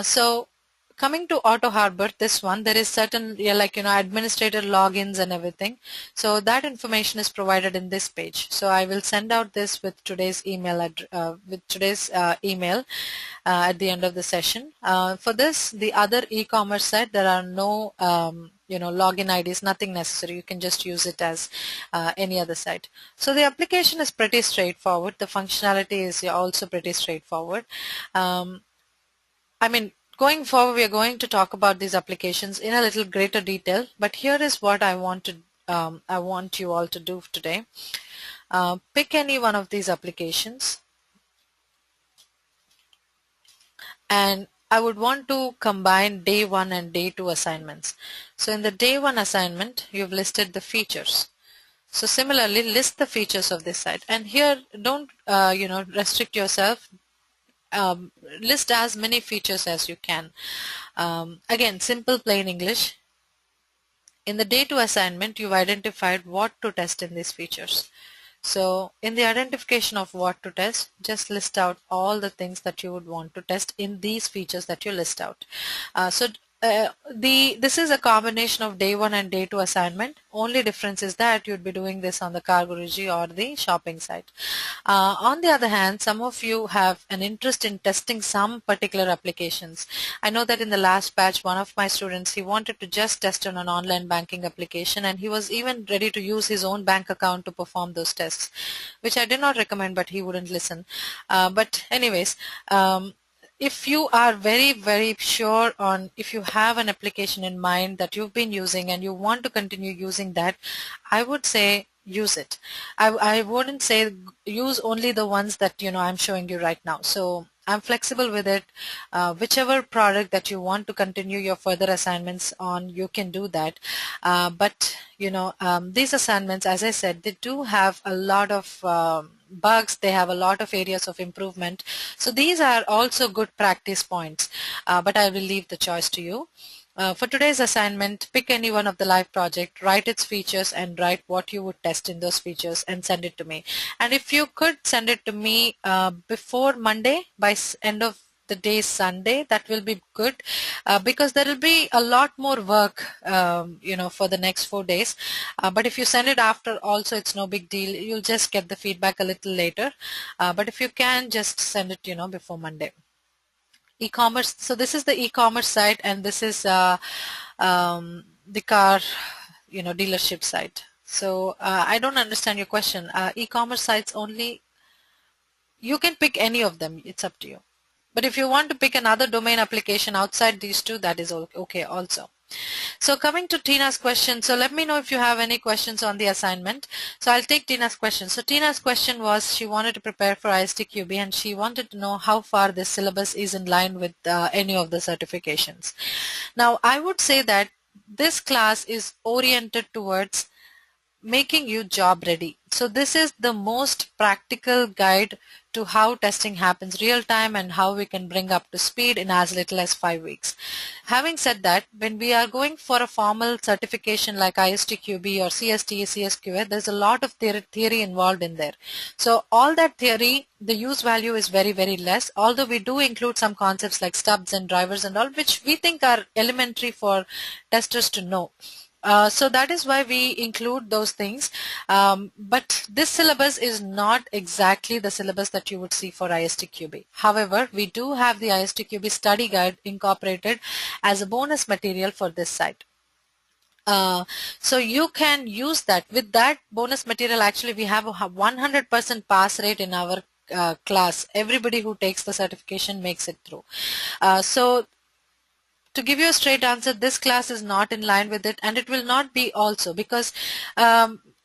So coming to Auto Harbor, this one, there is certain administrator logins and everything. So that information is provided in this page. So I will send out this with today's email at the end of the session. For this, the other e-commerce site, there are no login IDs, nothing necessary. You can just use it as any other site. So the application is pretty straightforward. The functionality is also pretty straightforward. going forward, we are going to talk about these applications in a little greater detail, but here is what I want you all to do today. Pick any one of these applications, and I would want to combine day 1 and day 2 assignments. So in the day 1 assignment, you've listed the features. So similarly, list the features of this site. And here, don't restrict yourself. List as many features as you can. Again, simple plain English. In the day 2 assignment, you've identified what to test in these features. So in the identification of what to test, just list out all the things that you would want to test in these features that you list out. This is a combination of day 1 and day 2 assignment. Only difference is that you'd be doing this on the Cargoruji or the shopping site. On the other hand, some of you have an interest in testing some particular applications. I know that in the last batch, one of my students, he wanted to just test on an online banking application, and he was even ready to use his own bank account to perform those tests, which I did not recommend, but he wouldn't listen. But anyways, if you are very sure on, if you have an application in mind that you've been using and you want to continue using that, I would say use it. I wouldn't say use only the ones that I'm showing you right now. So I'm flexible with it. Whichever product that you want to continue your further assignments on, you can do that. But these assignments, as I said, they do have a lot of bugs. They have a lot of areas of improvement. So these are also good practice points, but I will leave the choice to you. For today's assignment, pick any one of the live project, write its features, and write what you would test in those features and send it to me. And if you could send it to me before Monday, by end of the day Sunday, that will be good, because there will be a lot more work for the next 4 days. But if you send it after also, it's no big deal. You'll just get the feedback a little later. But if you can, just send it before Monday. E-commerce. So this is the e-commerce site, and this is the car dealership site. So I don't understand your question. E-commerce sites only, you can pick any of them, it's up to you. But if you want to pick another domain application outside these two, that is okay also. So coming to Tina's question, so let me know if you have any questions on the assignment. So I'll take Tina's question. So Tina's question was, she wanted to prepare for ISTQB and she wanted to know how far this syllabus is in line with any of the certifications. Now I would say that this class is oriented towards making you job ready. So this is the most practical guide to how testing happens real time and how we can bring up to speed in as little as 5 weeks. Having said that, when we are going for a formal certification like ISTQB or CSTE, CSQA, there's a lot of theory involved in there. So all that theory, the use value is very less, although we do include some concepts like stubs and drivers and all, which we think are elementary for testers to know. So that is why we include those things. But this syllabus is not exactly the syllabus that you would see for ISTQB. However, we do have the ISTQB study guide incorporated as a bonus material for this site. So you can use that. With that bonus material, actually we have a 100% pass rate in our class. Everybody who takes the certification makes it through. So to give you a straight answer, this class is not in line with it, and it will not be also, because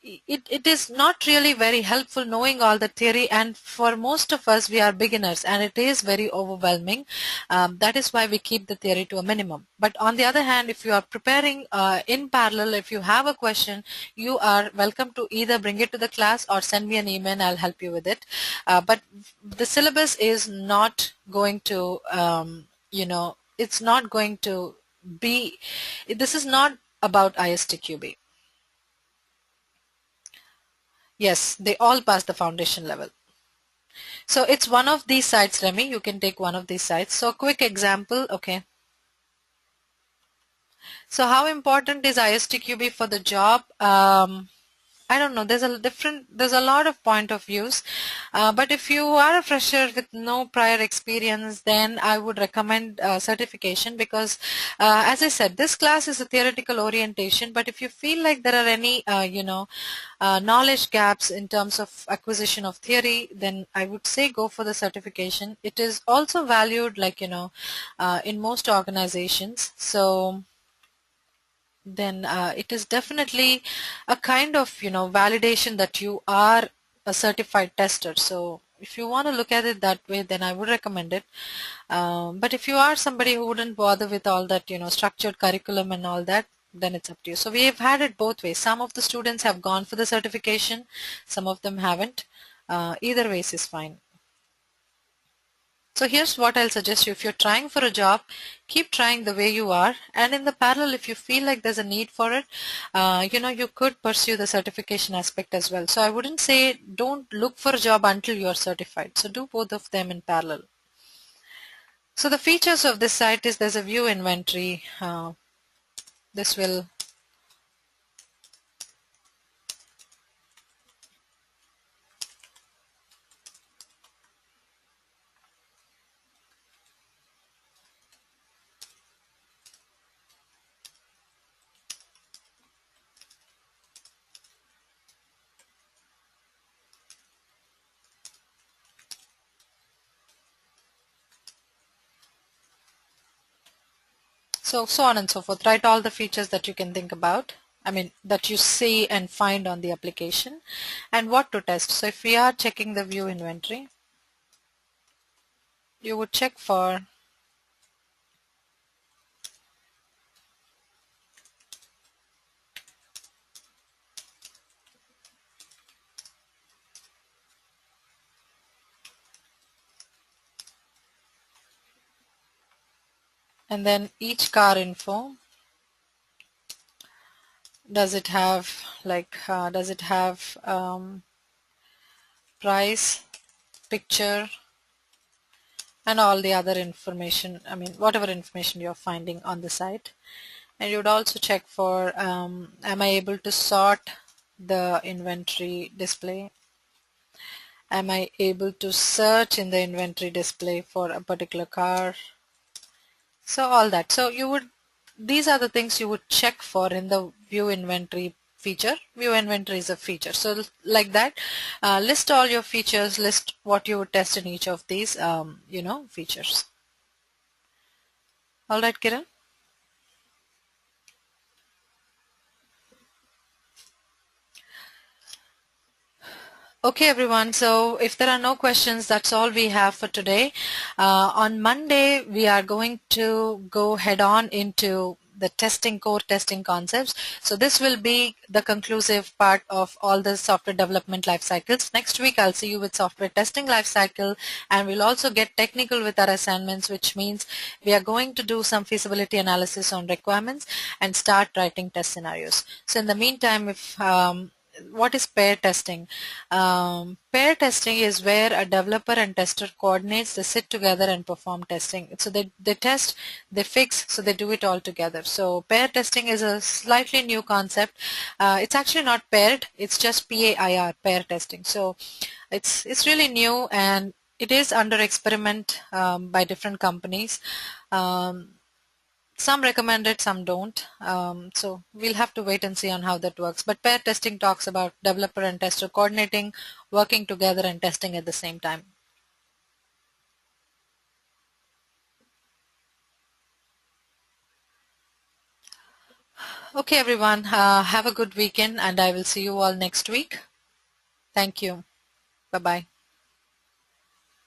it is not really very helpful knowing all the theory, and for most of us, we are beginners and it is very overwhelming. That is why we keep the theory to a minimum. But on the other hand, if you are preparing in parallel, if you have a question, you are welcome to either bring it to the class or send me an email and I'll help you with it. But the syllabus is not going to it's not going to be, this is not about ISTQB. Yes, they all pass the foundation level. So it's one of these sites, Remy. You can take one of these sites. So quick example, okay. So how important is ISTQB for the job? I don't know. There's a lot of point of views. But if you are a fresher with no prior experience, then I would recommend certification because, as I said, this class is a theoretical orientation. But if you feel like there are any, knowledge gaps in terms of acquisition of theory, then I would say go for the certification. It is also valued, like, in most organizations. So then it is definitely a kind of validation that you are a certified tester. So if you want to look at it that way, then I would recommend it. But if you are somebody who wouldn't bother with all that structured curriculum and all that, then it's up to you. So we have had it both ways. Some of the students have gone for the certification, some of them haven't. Either ways is fine. So here's what I'll suggest you. If you're trying for a job, keep trying the way you are. And in the parallel, if you feel like there's a need for it, you could pursue the certification aspect as well. So I wouldn't say don't look for a job until you're certified. So do both of them in parallel. So the features of this site is there's a view inventory. This will so on and so forth. Write all the features that you can think about. I mean, that you see and find on the application, and what to test. So if we are checking the view inventory, you would check for and then each car info. Does it have price, picture, and all the other information, I mean whatever information you're finding on the site. And you would also check for am I able to sort the inventory display, am I able to search in the inventory display for a particular car. So all that. So these are the things you would check for in the view inventory feature. View inventory is a feature. So like that, list all your features, list what you would test in each of these, features. All right, Kiran. Okay, everyone. So if there are no questions, that's all we have for today. On Monday, we are going to go head on into the core testing concepts. So this will be the conclusive part of all the software development life cycles. Next week, I'll see you with software testing life cycle, and we'll also get technical with our assignments, which means we are going to do some feasibility analysis on requirements and start writing test scenarios. So in the meantime, what is pair testing? Pair testing is where a developer and tester coordinates, they sit together and perform testing. So they test, they fix, so they do it all together. So pair testing is a slightly new concept. It's actually not paired, it's just PAIR, pair testing. So it's really new, and it is under experiment by different companies. Some recommend it, some don't. So we'll have to wait and see on how that works. But pair testing talks about developer and tester coordinating, working together and testing at the same time. Okay, everyone, have a good weekend, and I will see you all next week. Thank you. Bye-bye.